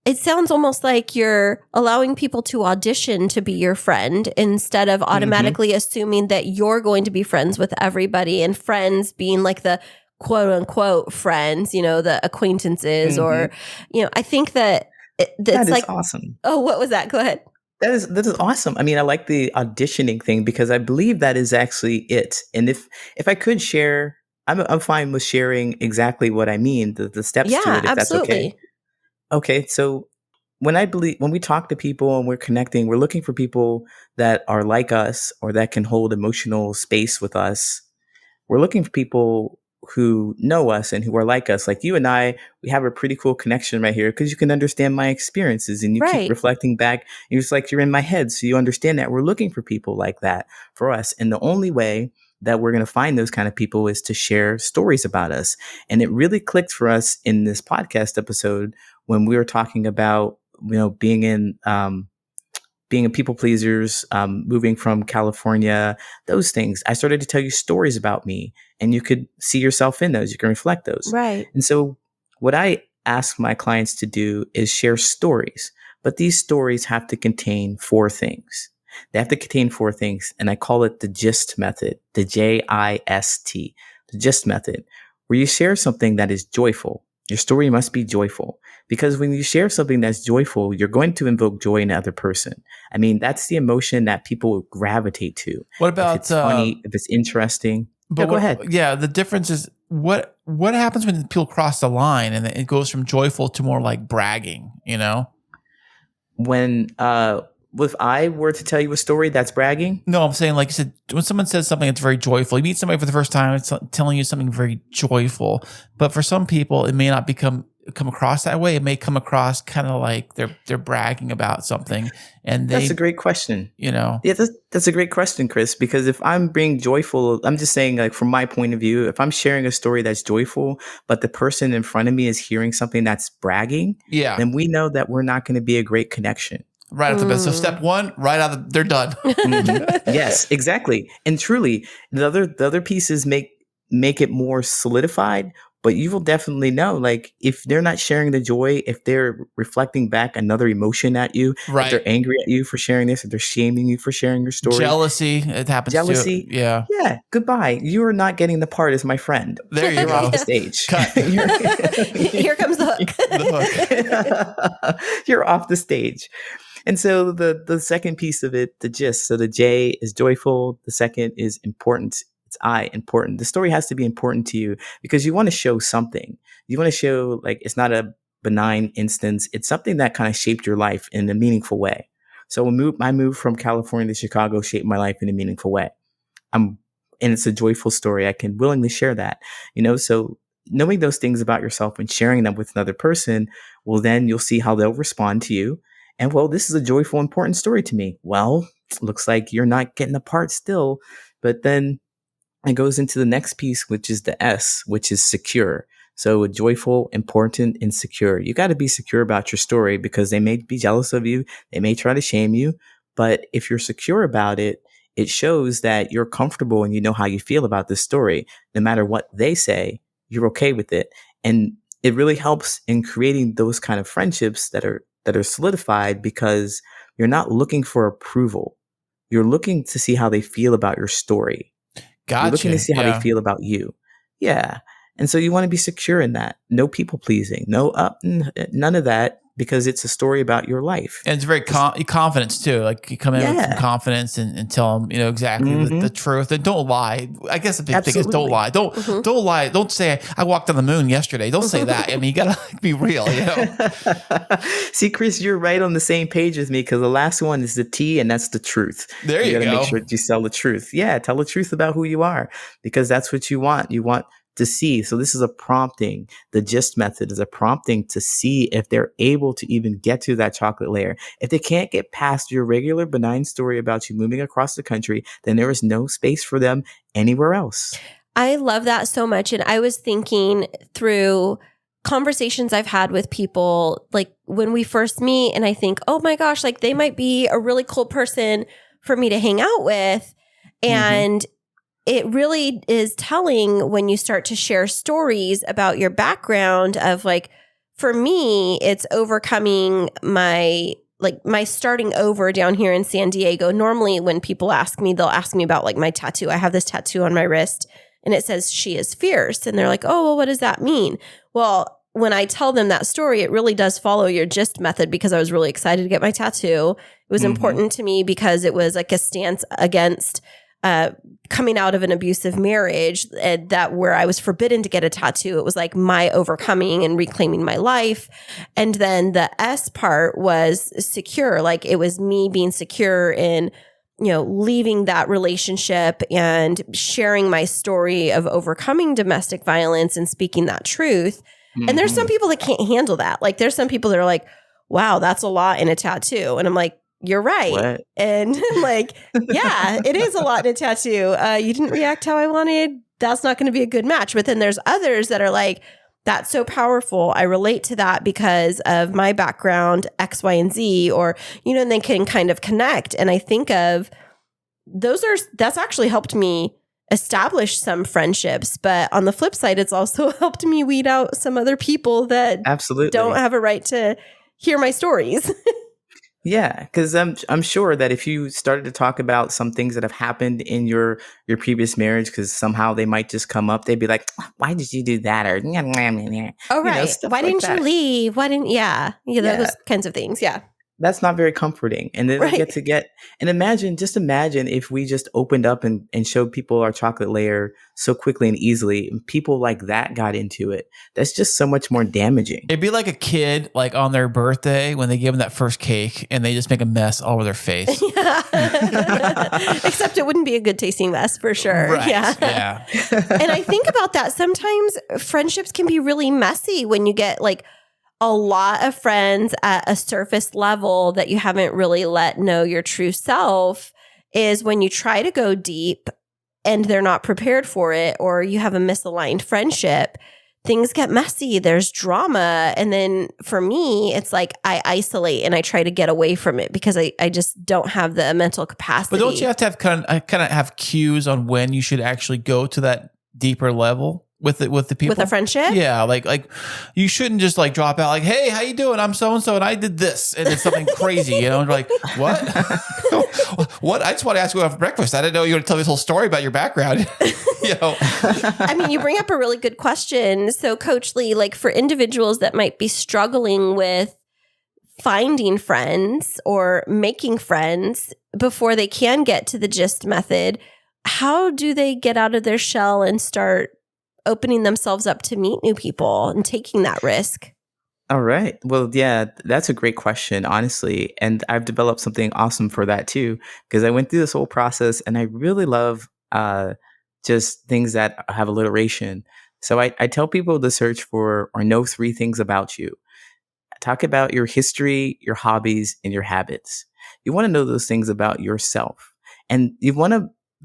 it sounds almost like you're allowing people to audition to be your friend instead of automatically assuming that you're going to be friends with everybody, and friends being like the quote unquote friends, the acquaintances, or, I think that That it's is like, awesome. oh, what was that? Go ahead. That is awesome. I mean, I like the auditioning thing, because I believe that is actually it. And if I could share, I'm fine with sharing exactly what I mean, the steps to Yeah, it, if that's okay. absolutely. Okay, so when we talk to people and we're connecting, we're looking for people that are like us, or that can hold emotional space with us. We're looking for people who know us and who are like us. Like you and I, we have a pretty cool connection right here, because you can understand my experiences, and you keep Right. reflecting back. It's like you're in my head, so you understand that. We're looking for people like that for us. And the only way that we're going to find those kind of people is to share stories about us. And it really clicked for us in this podcast episode when we were talking about, being a people pleasers, moving from California, those things. I started to tell you stories about me, and you could see yourself in those. You can reflect those. Right. And so what I ask my clients to do is share stories, but these stories have to contain 4 things. They have to contain 4 things, and I call it the GIST method, the GIST, the GIST method, where you share something that is joyful. Your story must be joyful, because when you share something that's joyful, you're going to invoke joy in the other person. I mean, that's the emotion that people gravitate to. What about if it's funny, if it's interesting? But Go ahead. Yeah, the difference is what happens when people cross the line and it goes from joyful to more like bragging, When if I were to tell you a story that's bragging? No, I'm saying, like you said, when someone says something that's very joyful, you meet somebody for the first time, it's telling you something very joyful. But for some people, it may not come across that way. It may come across kind of like they're bragging about something. And That's a great question. Yeah, that's a great question, Kris, because if I'm being joyful, I'm just saying, like, from my point of view, if I'm sharing a story that's joyful, but the person in front of me is hearing something that's bragging, then we know that we're not going to be a great connection. Right off the bat. So step 1, right out they're done. Yes, exactly. And truly, the other pieces make it more solidified, but you will definitely know, like, if they're not sharing the joy, if they're reflecting back another emotion at you, if they're angry at you for sharing this, if they're shaming you for sharing your story. Jealousy, it happens Jealousy, too. Yeah. Yeah, goodbye. You are not getting the part as my friend. There you You're go. off the stage. Cut. Here comes the hook. You're off the stage. And so the second piece of it, the gist. So the J is joyful. The second is important. It's important. The story has to be important to you, because you want to show something. You want to show, like, it's not a benign instance. It's something that kind of shaped your life in a meaningful way. So my move from California to Chicago shaped my life in a meaningful way. And it's a joyful story. I can willingly share that, so knowing those things about yourself and sharing them with another person, well, then you'll see how they'll respond to you. And, well, this is a joyful, important story to me. Well, looks like you're not getting the part still. But then it goes into the next piece, which is the S, which is secure. So joyful, important, and secure. You got to be secure about your story, because they may be jealous of you. They may try to shame you. But if you're secure about it, it shows that you're comfortable and you know how you feel about this story. No matter what they say, you're okay with it. And it really helps in creating those kind of friendships that are solidified, because you're not looking for approval. You're looking to see how they feel about your story. Gotcha. You're looking to see how they feel about you. Yeah. And so you want to be secure in that. No people pleasing. No none of that. because it's a story about your life. And it's very confidence too. Like you come in with some confidence and tell them, exactly the truth, and don't lie. I guess the big thing is don't lie. Don't lie. Don't say I walked on the moon yesterday. Don't say that. I mean, you gotta be real. See, Kris, you're right on the same page with me, because the last one is the T, and that's the truth. There you go. Make sure that you tell the truth. Yeah, tell the truth about who you are, because that's what you want. You want to see. So this is a prompting. The GIST method is a prompting to see if they're able to even get to that chocolate layer. If they can't get past your regular benign story about you moving across the country, then there is no space for them anywhere else. I love that so much. And I was thinking through conversations I've had with people, like when we first meet, and I think, oh my gosh, like they might be a really cool person for me to hang out with. And it really is telling when you start to share stories about your background of, like, for me, it's overcoming my starting over down here in San Diego. Normally when people ask me, they'll ask me about like my tattoo. I have this tattoo on my wrist and it says "She is fierce." And they're like, oh, well, what does that mean? Well, when I tell them that story, it really does follow your GIST method, because I was really excited to get my tattoo. It was important to me because it was like a stance against coming out of an abusive marriage, that where I was forbidden to get a tattoo. It was like my overcoming and reclaiming my life. And then the S part was secure. Like it was me being secure in, leaving that relationship and sharing my story of overcoming domestic violence and speaking that truth. And there's some people that can't handle that. Like there's some people that are like, wow, that's a lot in a tattoo. And I'm like, you're right. What? And like, yeah, it is a lot in a tattoo. You didn't react how I wanted. That's not going to be a good match. But then there's others that are like, that's so powerful. I relate to that because of my background, X, Y, and Z, or, and they can kind of connect. And I think of that's actually helped me establish some friendships. But on the flip side, it's also helped me weed out some other people that absolutely don't have a right to hear my stories. Yeah, because I'm sure that if you started to talk about some things that have happened in your previous marriage, because somehow they might just come up, they'd be like, "Why did you do that?" Or "Oh right, why didn't you leave? Why didn't?" Yeah, those kinds of things. Yeah. That's not very comforting. And then they and imagine if we just opened up and showed people our chocolate layer so quickly and easily, and people like that got into it. That's just so much more damaging. It'd be like a kid, like on their birthday when they give them that first cake and they just make a mess all over their face. Except it wouldn't be a good tasting mess for sure. Right. Yeah. And I think about that. Sometimes friendships can be really messy when you get like a lot of friends at a surface level that you haven't really let know your true self, is when you try to go deep and they're not prepared for it, or you have a misaligned friendship, things get messy. There's drama. And then for me, it's like I isolate and I try to get away from it because I just don't have the mental capacity. But don't you have to have kind of have cues on when you should actually go to that deeper level? With the people, with a friendship, yeah, like you shouldn't just like drop out like, "Hey, how you doing? I'm so and so, and I did this," and it's something crazy, and like, what? What? I just want to ask you about breakfast. I didn't know you were going to tell me this whole story about your background. I mean, you bring up a really good question. So, Coach Lee, like for individuals that might be struggling with finding friends or making friends before they can get to the GIST method, how do they get out of their shell and start opening themselves up to meet new people and taking that risk? All right. Well, yeah, that's a great question, honestly. And I've developed something awesome for that too, because I went through this whole process and I really love just things that have alliteration. So I tell people to search for or know 3 things about you. Talk about your history, your hobbies, and your habits. You want to know those things about yourself. And you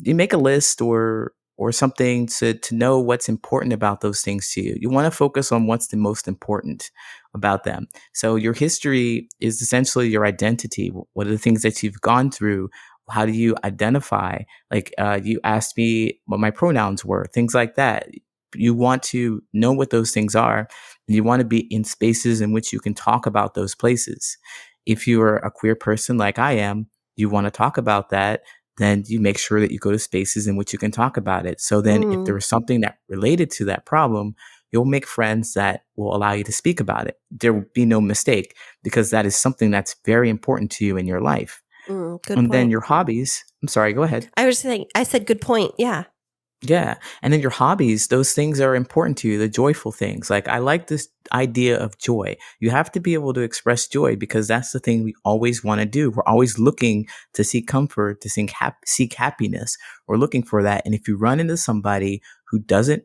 make a list or something to know what's important about those things to you. You want to focus on what's the most important about them. So your history is essentially your identity. What are the things that you've gone through? How do you identify? Like you asked me what my pronouns were, things like that. You want to know what those things are, and you want to be in spaces in which you can talk about those places. If you are a queer person like I am, you want to talk about that, then you make sure that you go to spaces in which you can talk about it. So then if there was something that related to that problem, you'll make friends that will allow you to speak about it. There will be no mistake because that is something that's very important to you in your life. Good And then point. your hobbies. I'm sorry, go ahead. I was saying, I said good point. Yeah. Yeah. And then your hobbies, those things are important to you, the joyful things. Like I like this idea of joy. You have to be able to express joy because that's the thing we always want to do. We're always looking to seek comfort, to seek happiness. We're looking for that. And if you run into somebody who doesn't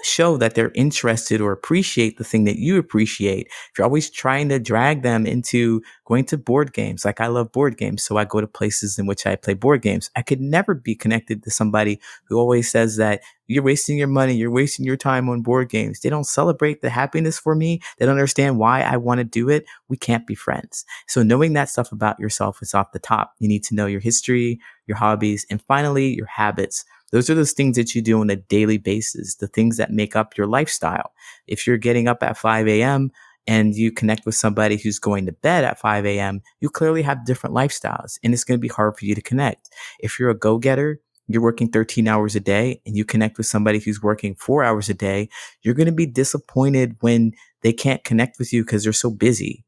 show that they're interested or appreciate the thing that you appreciate, if you're always trying to drag them into going to board games, like I love board games, so I go to places in which I play board games. I could never be connected to somebody who always says that you're wasting your money, you're wasting your time on board games. They don't celebrate the happiness for me. They don't understand why I want to do it. We can't be friends. So knowing that stuff about yourself is off the top. You need to know your history, your hobbies, and finally your habits. Those are those things that you do on a daily basis, the things that make up your lifestyle. If you're getting up at 5 a.m. and you connect with somebody who's going to bed at 5 a.m., you clearly have different lifestyles and it's going to be hard for you to connect. If you're a go-getter, you're working 13 hours a day and you connect with somebody who's working 4 hours a day, you're going to be disappointed when they can't connect with you because they're so busy.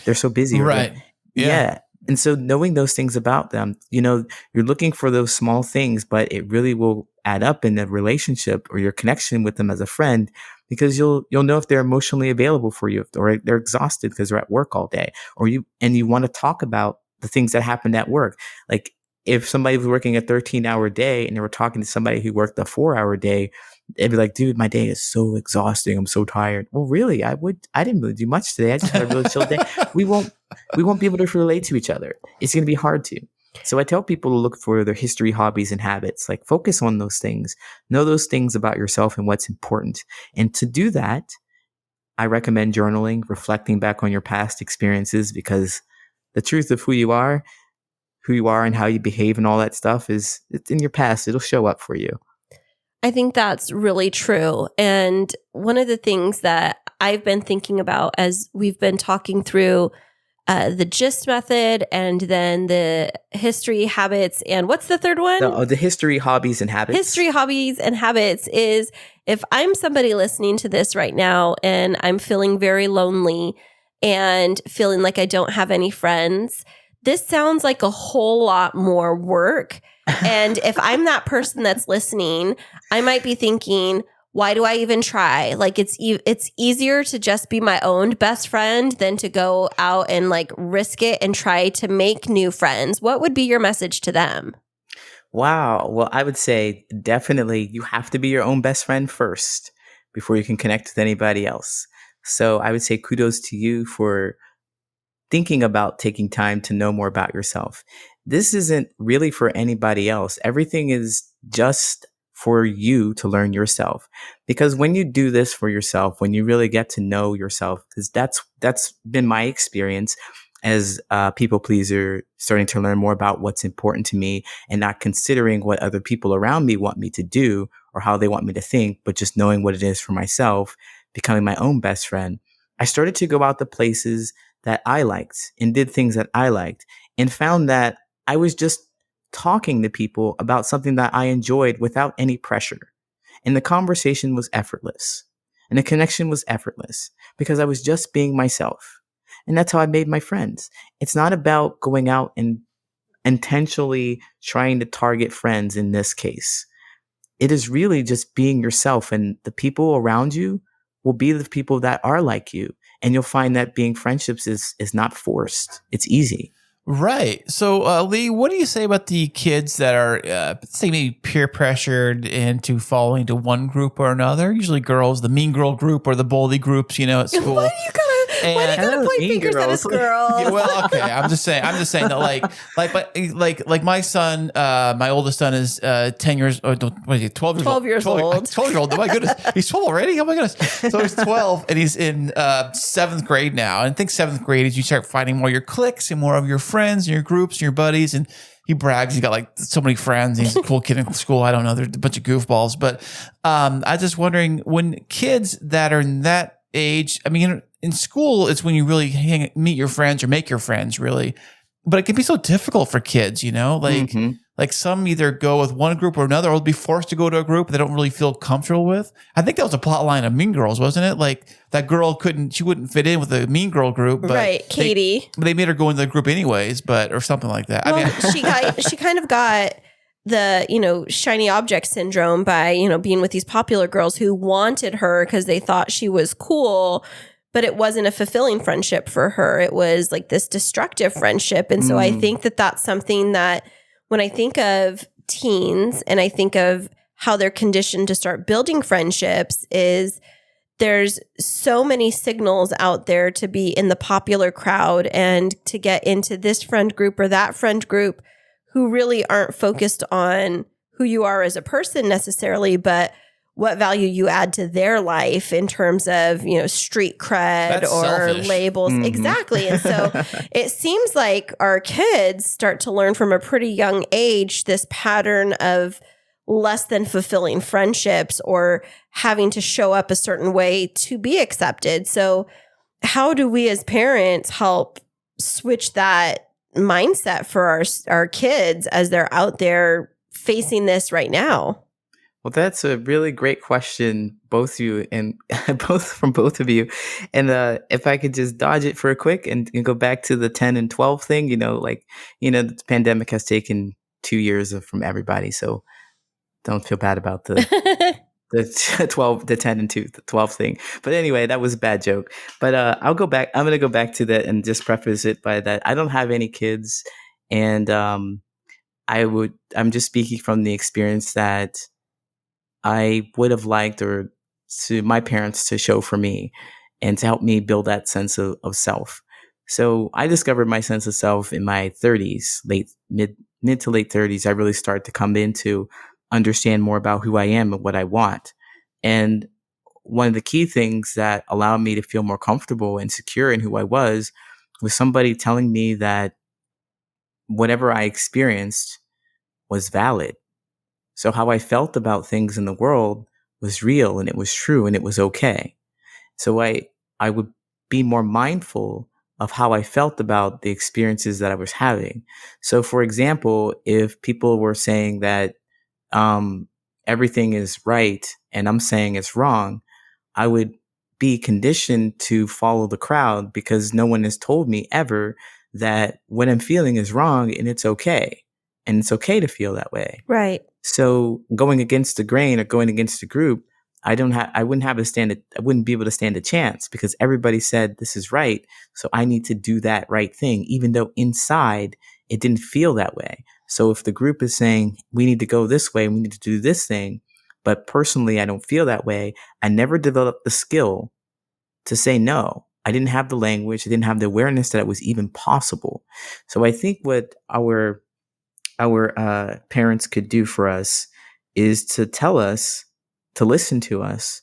They're so busy. Right. Yeah. And so knowing those things about them, you're looking for those small things, but it really will add up in the relationship or your connection with them as a friend because you'll know if they're emotionally available for you or they're exhausted because they're at work all day or you want to talk about the things that happened at work. Like if somebody was working a 13-hour day and they were talking to somebody who worked a 4-hour day, they'd be like, dude, my day is so exhausting. I'm so tired. Well, really, I didn't really do much today. I just had a really chill day. We won't be able to relate to each other. It's going to be hard to. So I tell people to look for their history, hobbies, and habits. Like focus on those things. Know those things about yourself and what's important. And to do that, I recommend journaling, reflecting back on your past experiences because the truth of who you are and how you behave and all that stuff it's in your past. It'll show up for you. I think that's really true. And one of the things that I've been thinking about as we've been talking through the GIST method and then the history, habits, and what's the third one? The history, hobbies, and habits. History, hobbies, and habits is if I'm somebody listening to this right now and I'm feeling very lonely and feeling like I don't have any friends, this sounds like a whole lot more work. And if I'm that person that's listening, I might be thinking, why do I even try? Like it's easier to just be my own best friend than to go out and like risk it and try to make new friends. What would be your message to them? Wow. Well, I would say definitely you have to be your own best friend first before you can connect with anybody else. So I would say kudos to you for thinking about taking time to know more about yourself. This isn't really for anybody else. Everything is just for you to learn yourself. Because when you do this for yourself, when you really get to know yourself, because that's been my experience as a people pleaser, starting to learn more about what's important to me and not considering what other people around me want me to do or how they want me to think, but just knowing what it is for myself, becoming my own best friend. I started to go out to places that I liked and did things that I liked and found that I was just talking to people about something that I enjoyed without any pressure. And the conversation was effortless and the connection was effortless because I was just being myself. And that's how I made my friends. It's not about going out and intentionally trying to target friends in this case. It is really just being yourself, and the people around you will be the people that are like you. And you'll find that being friendships is not forced. It's easy. Right. So, Lee, what do you say about the kids that are, say, maybe peer pressured into falling to one group or another? Usually girls, the mean girl group or the bully groups, at school. Why do you gotta point fingers at us girls? Yeah, well, okay. I'm just saying that, like my son, my oldest son is 10 years, or what is he, 12 years 12 old. years old. 12 years old. Oh my goodness, he's 12 already. Oh my goodness. So he's 12, and he's in 7th grade now. And I think 7th grade is you start finding more of your cliques and more of your friends and your groups and your buddies. And he brags he's got like so many friends. He's a cool kid in school. I don't know. They're a bunch of goofballs. But I was just wondering, when kids that are in that age, I mean, in school, it's when you really meet your friends or make your friends, really. But it can be so difficult for kids, like like some either go with one group or another, or be forced to go to a group they don't really feel comfortable with. I think that was a plot line of Mean Girls, wasn't it? Like that girl she wouldn't fit in with the Mean Girl group, but right, Katie. They made her go into the group anyways, or something like that. Well, I mean, she kind of got the, shiny object syndrome by, being with these popular girls who wanted her because they thought she was cool, but it wasn't a fulfilling friendship for her. It was like this destructive friendship. And so I think that that's something that when I think of teens and I think of how they're conditioned to start building friendships is there's so many signals out there to be in the popular crowd and to get into this friend group or that friend group who really aren't focused on who you are as a person necessarily, but what value you add to their life in terms of, street cred That's or selfish. labels. Mhm. Exactly. And so it seems like our kids start to learn from a pretty young age this pattern of less than fulfilling friendships or having to show up a certain way to be accepted. So how do we as parents help switch that mindset for our kids as they're out there facing this right now? Well, that's a really great question, both you and both of you. And if I could just dodge it for a quick and go back to the 10 and 12 thing, the pandemic has taken 2 years from everybody. So don't feel bad about the 10 and 12 thing. But anyway, that was a bad joke. But I'll go back. I'm going to go back to that and just preface it by that I don't have any kids. And I'm just speaking from the experience that I would have liked to my parents to show for me and to help me build that sense of self. So I discovered my sense of self in my 30s, mid to late 30s. I really started to come in to understand more about who I am and what I want. And one of the key things that allowed me to feel more comfortable and secure in who I was somebody telling me that whatever I experienced was valid. So how I felt about things in the world was real and it was true and it was okay. So I would be more mindful of how I felt about the experiences that I was having. So for example, if people were saying that everything is right and I'm saying it's wrong, I would be conditioned to follow the crowd because no one has told me ever that what I'm feeling is wrong and it's okay. And it's okay to feel that way. Right. So going against the grain or going against the group, I wouldn't be able to stand a chance because everybody said this is right. So I need to do that right thing, even though inside it didn't feel that way. So if the group is saying we need to go this way, we need to do this thing, but personally I don't feel that way, I never developed the skill to say no. I didn't have the language. I didn't have the awareness that it was even possible. So I think what our parents could do for us is to tell us, to listen to us,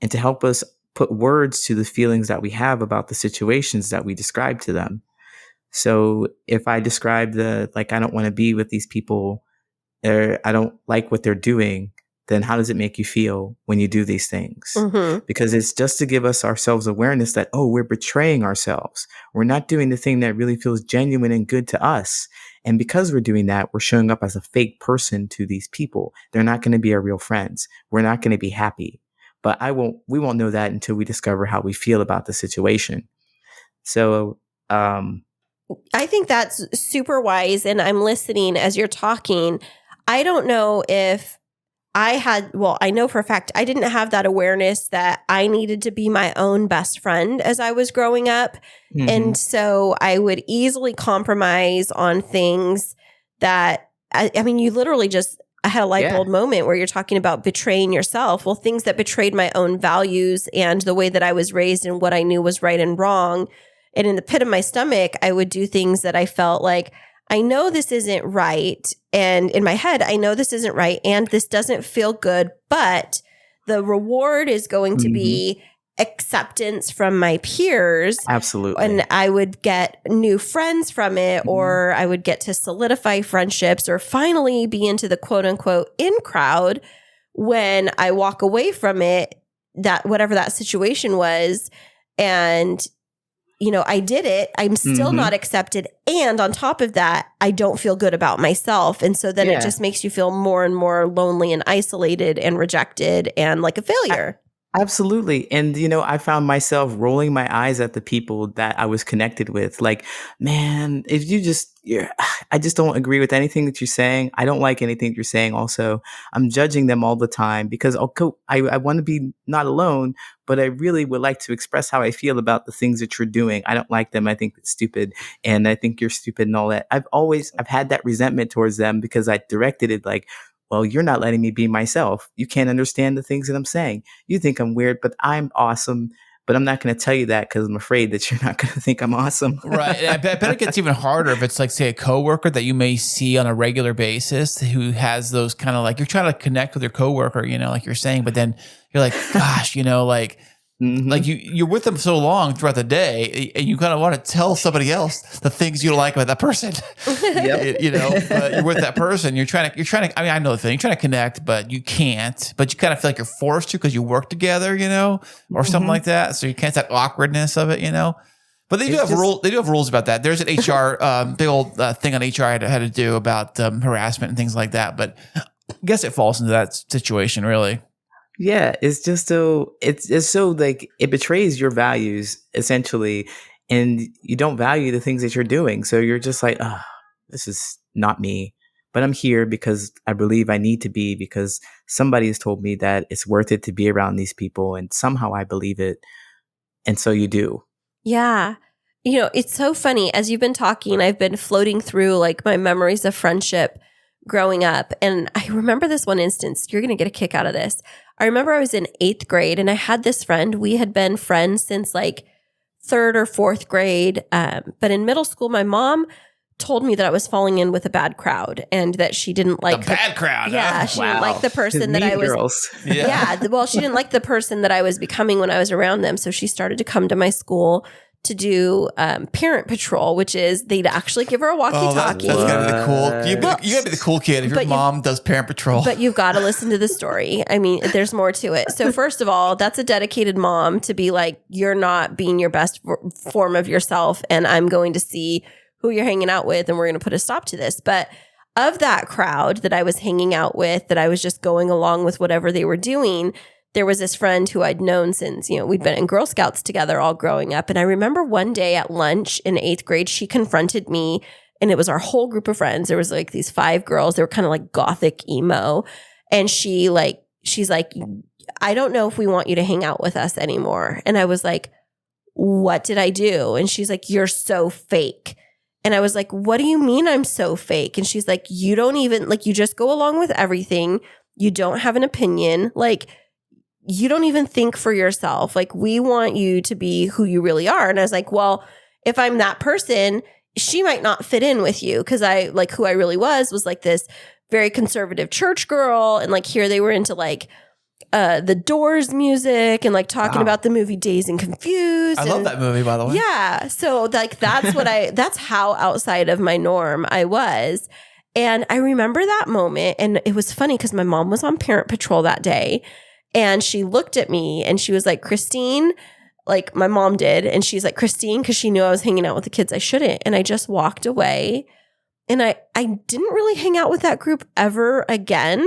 and to help us put words to the feelings that we have about the situations that we describe to them. So if I describe I don't want to be with these people, or I don't like what they're doing, then how does it make you feel when you do these things? Mm-hmm. Because it's just to give ourselves awareness that, we're betraying ourselves. We're not doing the thing that really feels genuine and good to us. And because we're doing that, we're showing up as a fake person to these people. They're not going to be our real friends. We're not going to be happy. But we won't know that until we discover how we feel about the situation. So, I think that's super wise. And I'm listening as you're talking. I don't know if I know for a fact, I didn't have that awareness that I needed to be my own best friend as I was growing up. mhm. And so I would easily compromise on things that, I mean, you literally just, I had a light bulb moment where you're talking about betraying yourself. Well, things that betrayed my own values and the way that I was raised and what I knew was right and wrong. And in the pit of my stomach, I would do things that I felt like, I know this isn't right. And in my head, I know this isn't right. And this doesn't feel good. But the reward is going to be acceptance from my peers. Absolutely. And I would get new friends from it, or I would get to solidify friendships or finally be into the quote unquote in crowd when I walk away from it, that whatever that situation was. And I did it. I'm still not accepted. And on top of that, I don't feel good about myself. And so then it just makes you feel more and more lonely and isolated and rejected and like a failure. Absolutely. And, I found myself rolling my eyes at the people that I was connected with. Like, man, if I just don't agree with anything that you're saying. I don't like anything that you're saying. Also, I'm judging them all the time because I want to be not alone, but I really would like to express how I feel about the things that you're doing. I don't like them. I think it's stupid. And I think you're stupid and all that. I've had that resentment towards them because I directed it like, well, you're not letting me be myself. You can't understand the things that I'm saying. You think I'm weird, but I'm awesome. But I'm not going to tell you that because I'm afraid that you're not going to think I'm awesome. Right. And I bet it gets even harder if it's like, say, a coworker that you may see on a regular basis who has those kind of like, you're trying to connect with your coworker, like you're saying, but then you're like, gosh, like, like you're with them so long throughout the day, and you kind of want to tell somebody else the things you don't like about that person. But you're with that person. You're trying to. I mean, I know the thing. You're trying to connect, but you can't. But you kind of feel like you're forced to because you work together, or something like that. So you can't that awkwardness of it, But they do have rules. They do have rules about that. There's an HR big old thing on HR I had to do about harassment and things like that. But I guess it falls into that situation, really. Yeah, it's just it's so like it betrays your values essentially, and you don't value the things that you're doing. So you're just like, oh, this is not me, but I'm here because I believe I need to be because somebody has told me that it's worth it to be around these people, and somehow I believe it, and so you do. Yeah. It's so funny. As you've been talking, I've been floating through like my memories of friendship growing up. And I remember this one instance. You're going to get a kick out of this. I remember I was in 8th grade and I had this friend. We had been friends since like 3rd or 4th grade. But in middle school, my mom told me that I was falling in with a bad crowd and that she didn't like a bad crowd. Yeah, she didn't like the person that I was. Girls. Well, she didn't like the person that I was becoming when I was around them. So she started to come to my school to do parent patrol, which is they'd actually give her a walkie-talkie. That's gotta be the cool. You gotta be the cool kid if your mom does parent patrol. But you've got to listen to the story. I mean, there's more to it. So first of all, that's a dedicated mom to be like, you're not being your best form of yourself, and I'm going to see who you're hanging out with, and we're going to put a stop to this. But of that crowd that I was hanging out with, that I was just going along with whatever they were doing, there was this friend who I'd known since, we'd been in Girl Scouts together all growing up. And I remember one day at lunch in 8th grade, she confronted me, and it was our whole group of friends. There was like these 5 girls. They were kind of like gothic emo. And she's like, I don't know if we want you to hang out with us anymore. And I was like, what did I do? And she's like, you're so fake. And I was like, what do you mean I'm so fake? And she's like, you don't even, like, you just go along with everything. You don't have an opinion. Like, you don't even think for yourself. Like, we want you to be who you really are. And I was like, well, if I'm that person, she might not fit in with you. Cause I like who I really was like this very conservative church girl. And like here they were into like the Doors music and like talking about the movie Dazed and Confused. I love that movie, by the way. Yeah. So like that's that's how outside of my norm I was. And I remember that moment. And it was funny because my mom was on parent patrol that day. And she looked at me and she was like, Kristine, like my mom did. And she's like, Kristine, because she knew I was hanging out with the kids I shouldn't. And I just walked away. And I didn't really hang out with that group ever again.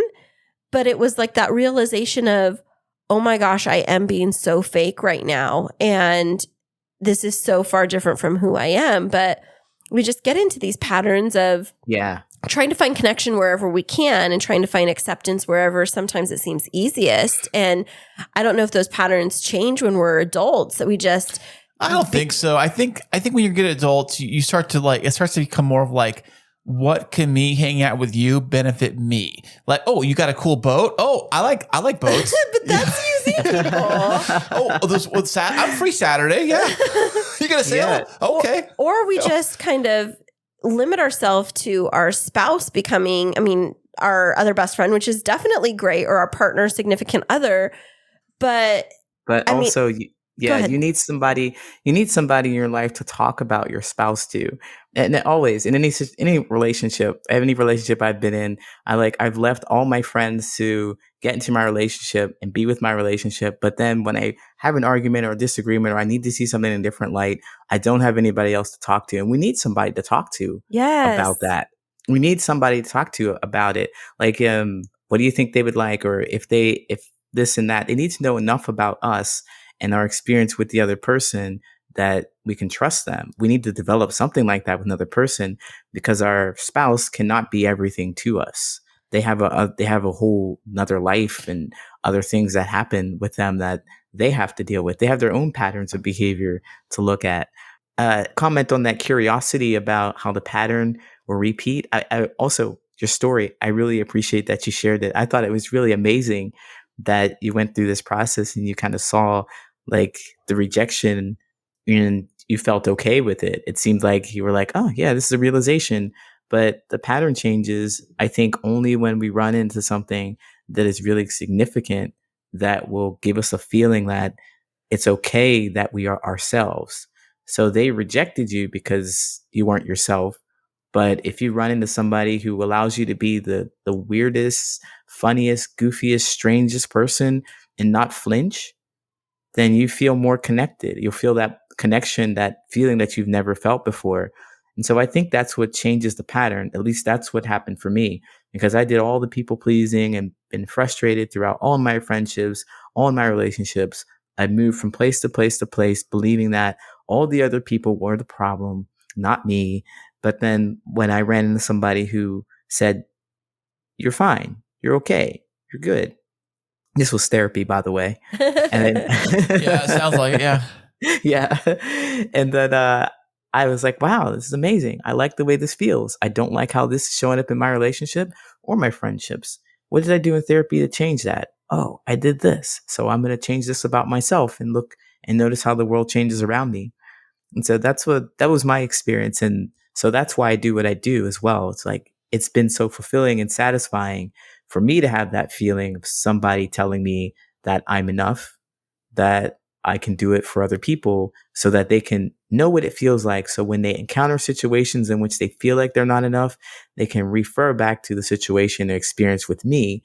But it was like that realization of, oh my gosh, I am being so fake right now. And this is so far different from who I am. But we just get into these patterns of trying to find connection wherever we can and trying to find acceptance wherever sometimes it seems easiest. And I don't know if those patterns change when we're adults, that we just... I don't think so. I think when you're good adults, you start to like, it starts to become more of like, what can me hanging out with you benefit me? Like, oh, you got a cool boat? Oh, I like boats. But that's using people. I'm free Saturday. Yeah. You're going to say, oh, okay. Or we just kind of limit ourselves to our spouse becoming, our other best friend, which is definitely great, or our partner, significant other. But also Go Yeah, ahead. you need somebody in your life to talk about your spouse to. And always in any relationship, any relationship I've been in, I've left all my friends to get into my relationship and be with my relationship. But then when I have an argument or a disagreement or I need to see something in a different light, I don't have anybody else to talk to. And we need somebody to talk to Yes. about that. We need somebody to talk to about it. Like, what do you think they would like? Or if this and that, they need to know enough about us and our experience with the other person that we can trust them. We need to develop something like that with another person because our spouse cannot be everything to us. They have a whole another life and other things that happen with them that they have to deal with. They have their own patterns of behavior to look at. Comment on that curiosity about how the pattern will repeat. I also your story. I really appreciate that you shared it. I thought it was really amazing that you went through this process and you kind of saw like the rejection and you felt okay with it. It seemed like you were like, oh yeah, this is a realization. But the pattern changes, I think, only when we run into something that is really significant that will give us a feeling that it's okay that we are ourselves. So they rejected you because you weren't yourself. But if you run into somebody who allows you to be the weirdest, funniest, goofiest, strangest person and not flinch, then you feel more connected. You'll feel that connection, that feeling that you've never felt before. And so I think that's what changes the pattern. At least that's what happened for me because I did all the people pleasing and been frustrated throughout all my friendships, all my relationships. I moved from place to place to place, believing that all the other people were the problem, not me. But then when I ran into somebody who said, you're fine, you're okay, you're good. This was therapy, by the way. And then, Yeah, it sounds like it. Yeah. yeah. And then I was like, wow, this is amazing. I like the way this feels. I don't like how this is showing up in my relationship or my friendships. What did I do in therapy to change that? Oh, I did this. So I'm going to change this about myself and look and notice how the world changes around me. And so that was my experience. And so that's why I do what I do as well. It's like, it's been so fulfilling and satisfying for me to have that feeling of somebody telling me that I'm enough, that I can do it for other people so that they can know what it feels like. So when they encounter situations in which they feel like they're not enough, they can refer back to the situation or experience with me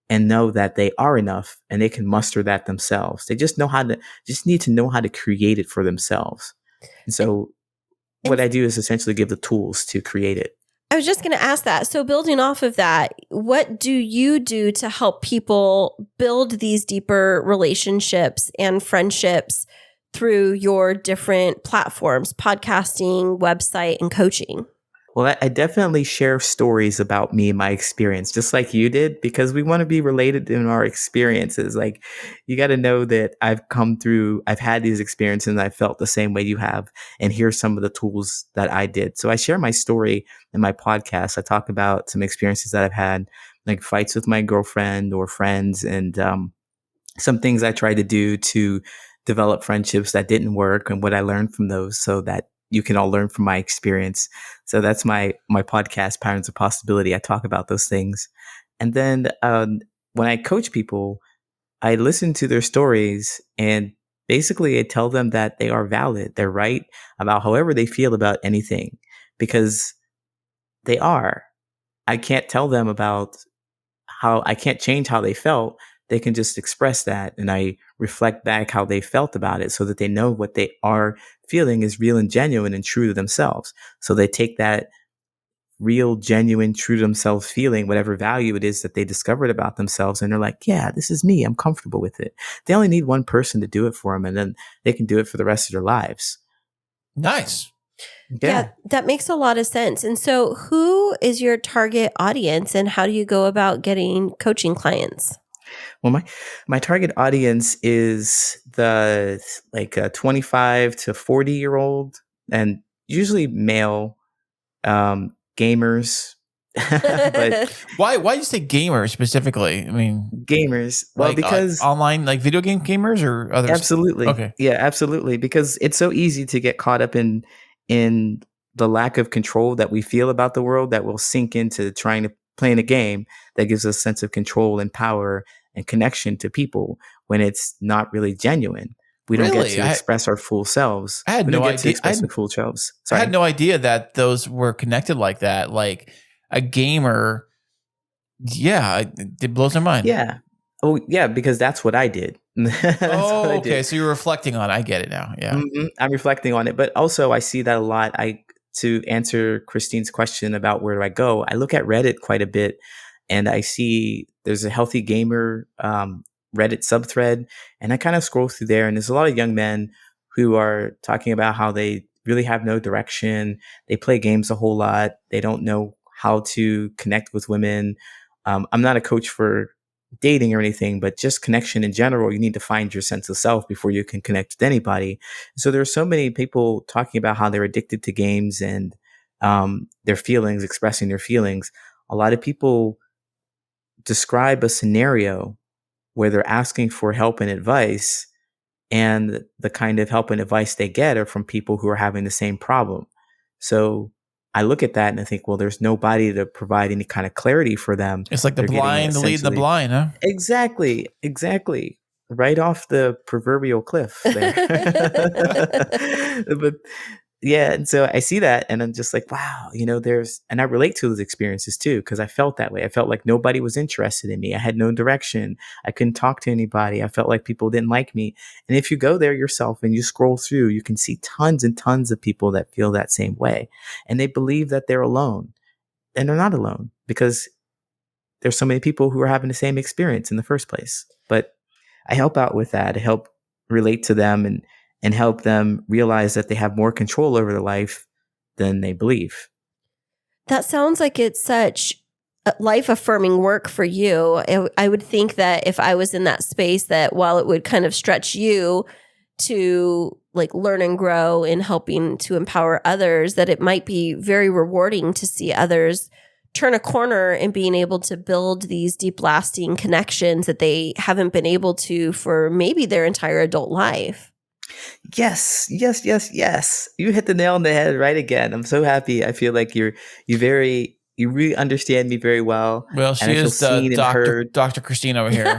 and know that they are enough and they can muster that themselves. They just need to know how to create it for themselves. And so what I do is essentially give the tools to create it. I was just going to ask that. So building off of that, what do you do to help people build these deeper relationships and friendships through your different platforms, podcasting, website, and coaching? Well, I definitely share stories about me and my experience, just like you did, because we want to be related in our experiences. Like, you got to know that I've had these experiences and I felt the same way you have. And here's some of the tools that I did. So I share my story in my podcast. I talk about some experiences that I've had, like fights with my girlfriend or friends, and some things I tried to do to develop friendships that didn't work and what I learned from those so that you can all learn from my experience. So that's my podcast, Patterns of Possibility. I talk about those things. And then when I coach people, I listen to their stories and basically I tell them that they are valid. They're right about however they feel about anything because they are. I can't tell them about I can't change how they felt. They can just express that. And I reflect back how they felt about it so that they know what they are feeling is real and genuine and true to themselves. So they take that real, genuine, true to themselves feeling, whatever value it is that they discovered about themselves. And they're like, yeah, this is me. I'm comfortable with it. They only need one person to do it for them. And then they can do it for the rest of their lives. Nice. Yeah, that makes a lot of sense. And so who is your target audience and how do you go about getting coaching clients? Well, my target audience is the 25 to 40-year-old and usually male gamers. But Why do you say gamers specifically? I mean, gamers. Well, because online, like video game gamers or others. Absolutely. Okay. Yeah, absolutely. Because it's so easy to get caught up in the lack of control that we feel about the world that will sink into trying to play in a game that gives us a sense of control and power and connection to people when it's not really genuine. We don't get Really? to express our full selves. I had We no don't get to idea. express our full selves. I Sorry. had no idea that those were connected like that. Like a gamer. Yeah, it blows my mind. Yeah. Oh, yeah, because that's what I did. That's what I Okay. did. So you're reflecting on it. I get it now. Yeah. I'm reflecting on it, but also I see that a lot. To answer Kristine's question about where do I go, I look at Reddit quite a bit, and I see there's a healthy gamer Reddit subthread, and I kind of scroll through there, and there's a lot of young men who are talking about how they really have no direction. They play games a whole lot. They don't know how to connect with women. I'm not a coach for dating or anything, but just connection in general. You need to find your sense of self before you can connect with anybody. So there are so many people talking about how they're addicted to games and their feelings, expressing their feelings. A lot of people describe a scenario where they're asking for help and advice, and the kind of help and advice they get are from people who are having the same problem. So I look at that and I think, well, there's nobody to provide any kind of clarity for them. It's like the They're getting blind lead the blind, huh? Exactly. Right off the proverbial cliff there. But yeah, and so I see that and I'm just like, wow, and I relate to those experiences too, because I felt that way. I felt like nobody was interested in me. I had no direction. I couldn't talk to anybody. I felt like people didn't like me. And if you go there yourself and you scroll through, you can see tons and tons of people that feel that same way. And they believe that they're alone. And they're not alone, because there's so many people who are having the same experience in the first place. But I help out with that. I help relate to them and help them realize that they have more control over their life than they believe. That sounds like it's such life affirming work for you. I would think that if I was in that space, that while it would kind of stretch you to like learn and grow in helping to empower others, that it might be very rewarding to see others turn a corner and being able to build these deep lasting connections that they haven't been able to for maybe their entire adult life. Yes. You hit the nail on the head right again. I'm so happy. I feel like you really understand me very well. Well, she and I feel is seen and heard. Dr. Kristine over here.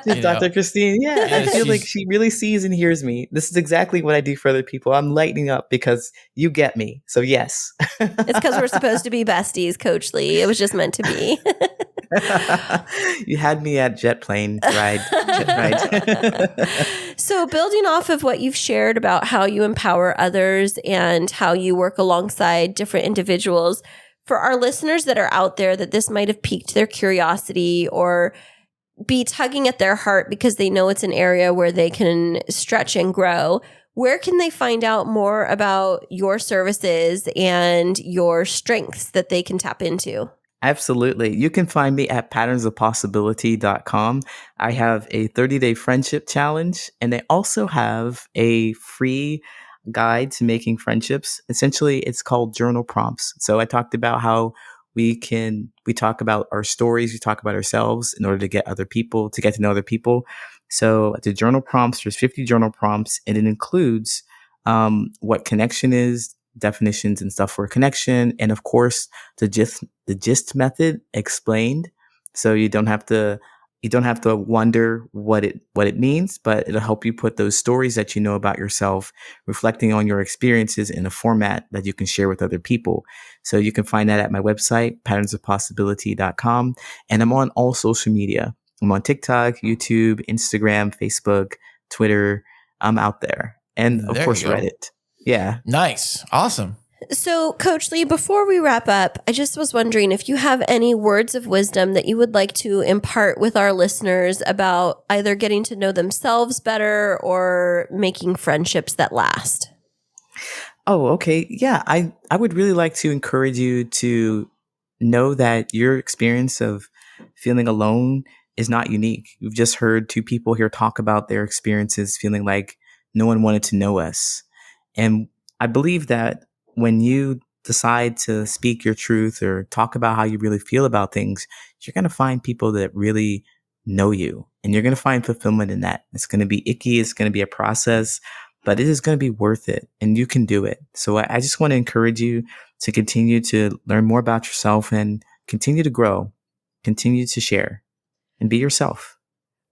She's Dr. Kristine. Yeah, I feel like she really sees and hears me. This is exactly what I do for other people. I'm lightening up because you get me. So yes. It's because we're supposed to be besties, Coach Lee. It was just meant to be. You had me at jet ride. So building off of what you've shared about how you empower others and how you work alongside different individuals, for our listeners that are out there that this might have piqued their curiosity or be tugging at their heart because they know it's an area where they can stretch and grow, where can they find out more about your services and your strengths that they can tap into? Absolutely. You can find me at patternsofpossibility.com. I have a 30-day friendship challenge, and I also have a free guide to making friendships. Essentially, it's called journal prompts. So I talked about how we talk about our stories, we talk about ourselves in order to get to know other people. So the journal prompts, there's 50 journal prompts, and it includes what connection is, definitions and stuff for connection, and of course the gist method explained, so you don't have to wonder what it means, but it'll help you put those stories that you know about yourself, reflecting on your experiences, in a format that you can share with other people. So you can find that at my website, patternsofpossibility.com, and I'm on all social media. I'm on TikTok, YouTube, Instagram, Facebook, Twitter. I'm out there, and of course Reddit. Yeah. Nice. Awesome. So, Coach Lee, before we wrap up, I just was wondering if you have any words of wisdom that you would like to impart with our listeners about either getting to know themselves better or making friendships that last. Oh, okay. Yeah, I would really like to encourage you to know that your experience of feeling alone is not unique. You've just heard two people here talk about their experiences feeling like no one wanted to know us. And I believe that when you decide to speak your truth or talk about how you really feel about things, you're going to find people that really know you, and you're going to find fulfillment in that. It's going to be icky. It's going to be a process, but it is going to be worth it, and you can do it. So I just want to encourage you to continue to learn more about yourself and continue to grow, continue to share, and be yourself.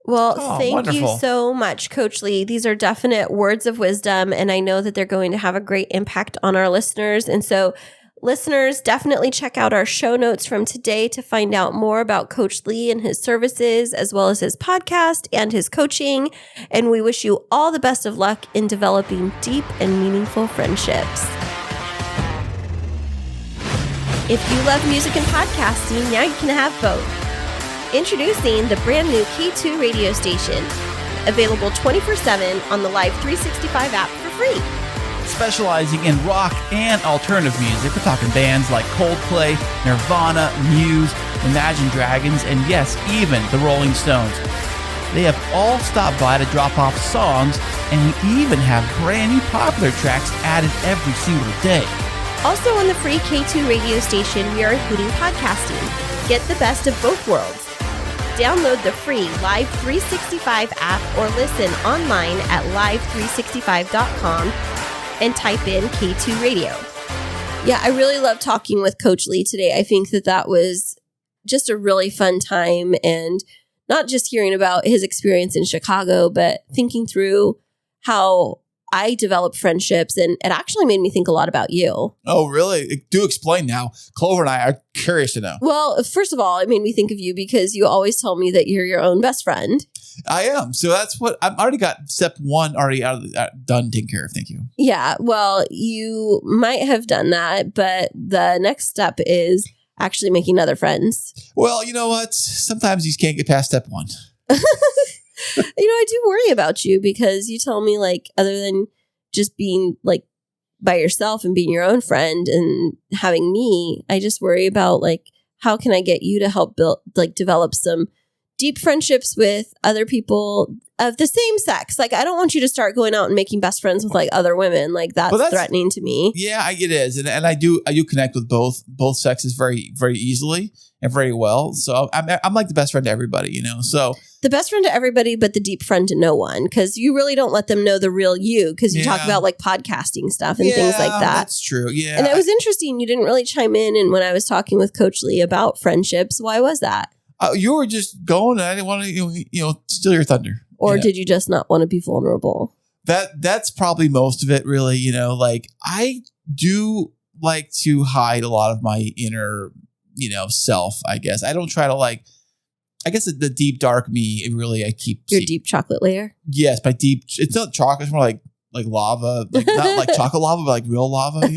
Well, Oh, thank wonderful. you so much, Coach Lee. These are definite words of wisdom, and I know that they're going to have a great impact on our listeners. And so, listeners, definitely check out our show notes from today to find out more about Coach Lee and his services, as well as his podcast and his coaching. And we wish you all the best of luck in developing deep and meaningful friendships. If you love music and podcasting, now you can have both. Introducing the brand new K2 radio station, available 24/7 on the Live 365 app for free. Specializing in rock and alternative music, we're talking bands like Coldplay, Nirvana, Muse, Imagine Dragons, and yes, even the Rolling Stones. They have all stopped by to drop off songs and even have brand new popular tracks added every single day. Also on the free K2 radio station, we are including podcasting. Get the best of both worlds. Download the free Live 365 app or listen online at live365.com and type in K2 Radio. Yeah, I really love talking with Coach Lee today. I think that was just a really fun time, and not just hearing about his experience in Chicago, but thinking through how I developed friendships, and it actually made me think a lot about you. Oh, really? Do explain now. Clover and I are curious to know. Well, first of all, it made me think of you because you always tell me that you're your own best friend. I am. So that's what I've already got. Step one already done, taken care of. Thank you. Yeah, well, you might have done that, but the next step is actually making other friends. Well, you know what? Sometimes you just can't get past step one. I do worry about you because you tell me, like, other than just being like by yourself and being your own friend and having me, I just worry about, like, how can I get you to help develop some deep friendships with other people of the same sex. Like, I don't want you to start going out and making best friends with like other women. Like that's threatening to me. Yeah, it is. And I do connect with both sexes very, very easily and very well. So I'm like the best friend to everybody, So the best friend to everybody, but the deep friend to no one. Because you really don't let them know the real you. Because you talk about like podcasting stuff and things like that. That's true. Yeah. And it was interesting. You didn't really chime in. And when I was talking with Coach Lee about friendships, why was that? You were just going, and I didn't want to, steal your thunder. Or did you just not want to be vulnerable? That's probably most of it, really. Like I do like to hide a lot of my inner, self. I guess I don't try to I guess the deep dark me. It really I keep your deep chocolate layer. Yes, my deep. It's not chocolate. It's more like lava, not like chocolate lava, but like real lava.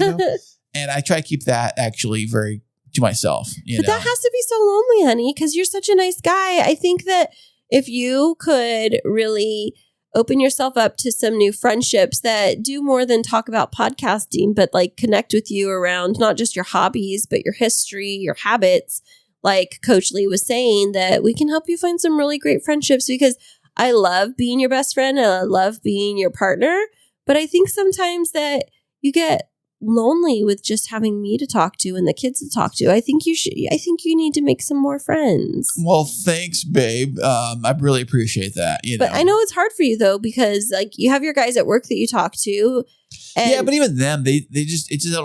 And I try to keep that actually very to myself. But that has to be so lonely, honey, because you're such a nice guy. I think that if you could really open yourself up to some new friendships that do more than talk about podcasting, but like connect with you around not just your hobbies, but your history, your habits, like Coach Lee was saying, that we can help you find some really great friendships, because I love being your best friend and I love being your partner. But I think sometimes that you get lonely with just having me to talk to and the kids to talk to. I think you need to make some more friends. Well, thanks, babe. I really appreciate that. But I know it's hard for you though, because like you have your guys at work that you talk to. And yeah, but even them, they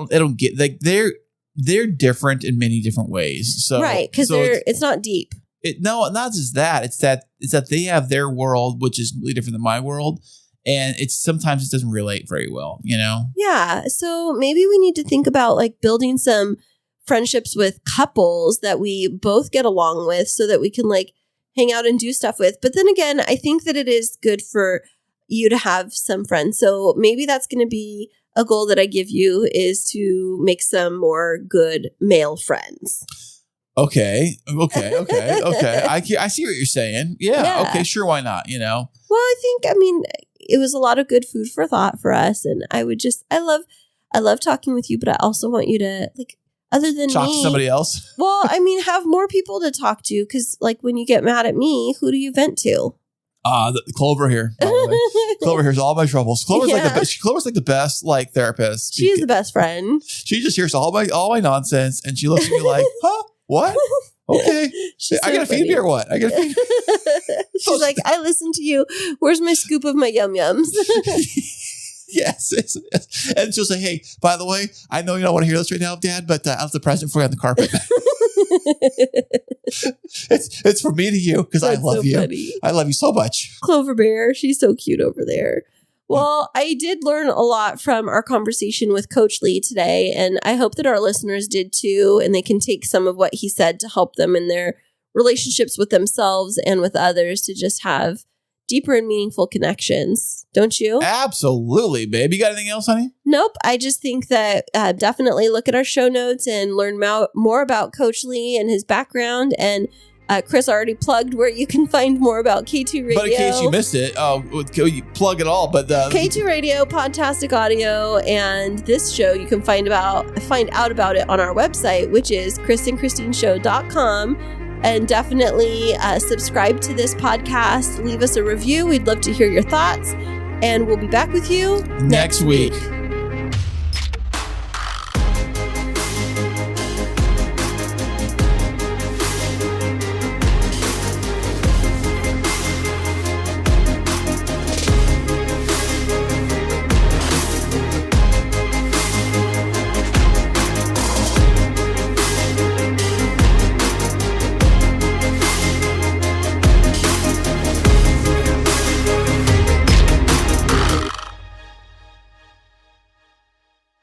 don't get like they're different in many different ways. So right, because it's not deep. No, not just that. It's that they have their world, which is completely different than my world. And sometimes it doesn't relate very well, Yeah. So maybe we need to think about like building some friendships with couples that we both get along with so that we can like hang out and do stuff with. But then again, I think that it is good for you to have some friends. So maybe that's going to be a goal that I give you, is to make some more good male friends. Okay. I see what you're saying. Yeah. Okay. Sure. Why not? Well, I mean, it was a lot of good food for thought for us. And I love talking with you, but I also want you to, like, other than talk me, to somebody else. Well, I mean, have more people to talk to. Because like when you get mad at me, who do you vent to? Clover here. Clover hears all my troubles. Clover's like the best like therapist. She is the best friend. She just hears all my nonsense, and she looks at me like, huh? What? Okay. I gotta feed me or what? I gotta feed. She's like, I listen to you. Where's my scoop of my yum yums? Yes. And she'll say, hey, by the way, I know you don't want to hear this right now, Dad, but I left the present for you on the carpet. It's from me to you because I love you. Funny. I love you so much. Clover Bear, she's so cute over there. Well, I did learn a lot from our conversation with Coach Lee today, and I hope that our listeners did too, and they can take some of what he said to help them in their relationships with themselves and with others to just have deeper and meaningful connections. Don't you? Absolutely, babe. You got anything else, honey? Nope. I just think that definitely look at our show notes and learn more about Coach Lee and his background. And Kris already plugged where you can find more about K2 Radio. But in case you missed it, you plug it all. But K2 Radio, Podtastic Audio, and this show you can find out about it on our website, which is KrisandKristineShow.com. And definitely subscribe to this podcast. Leave us a review. We'd love to hear your thoughts. And we'll be back with you next week.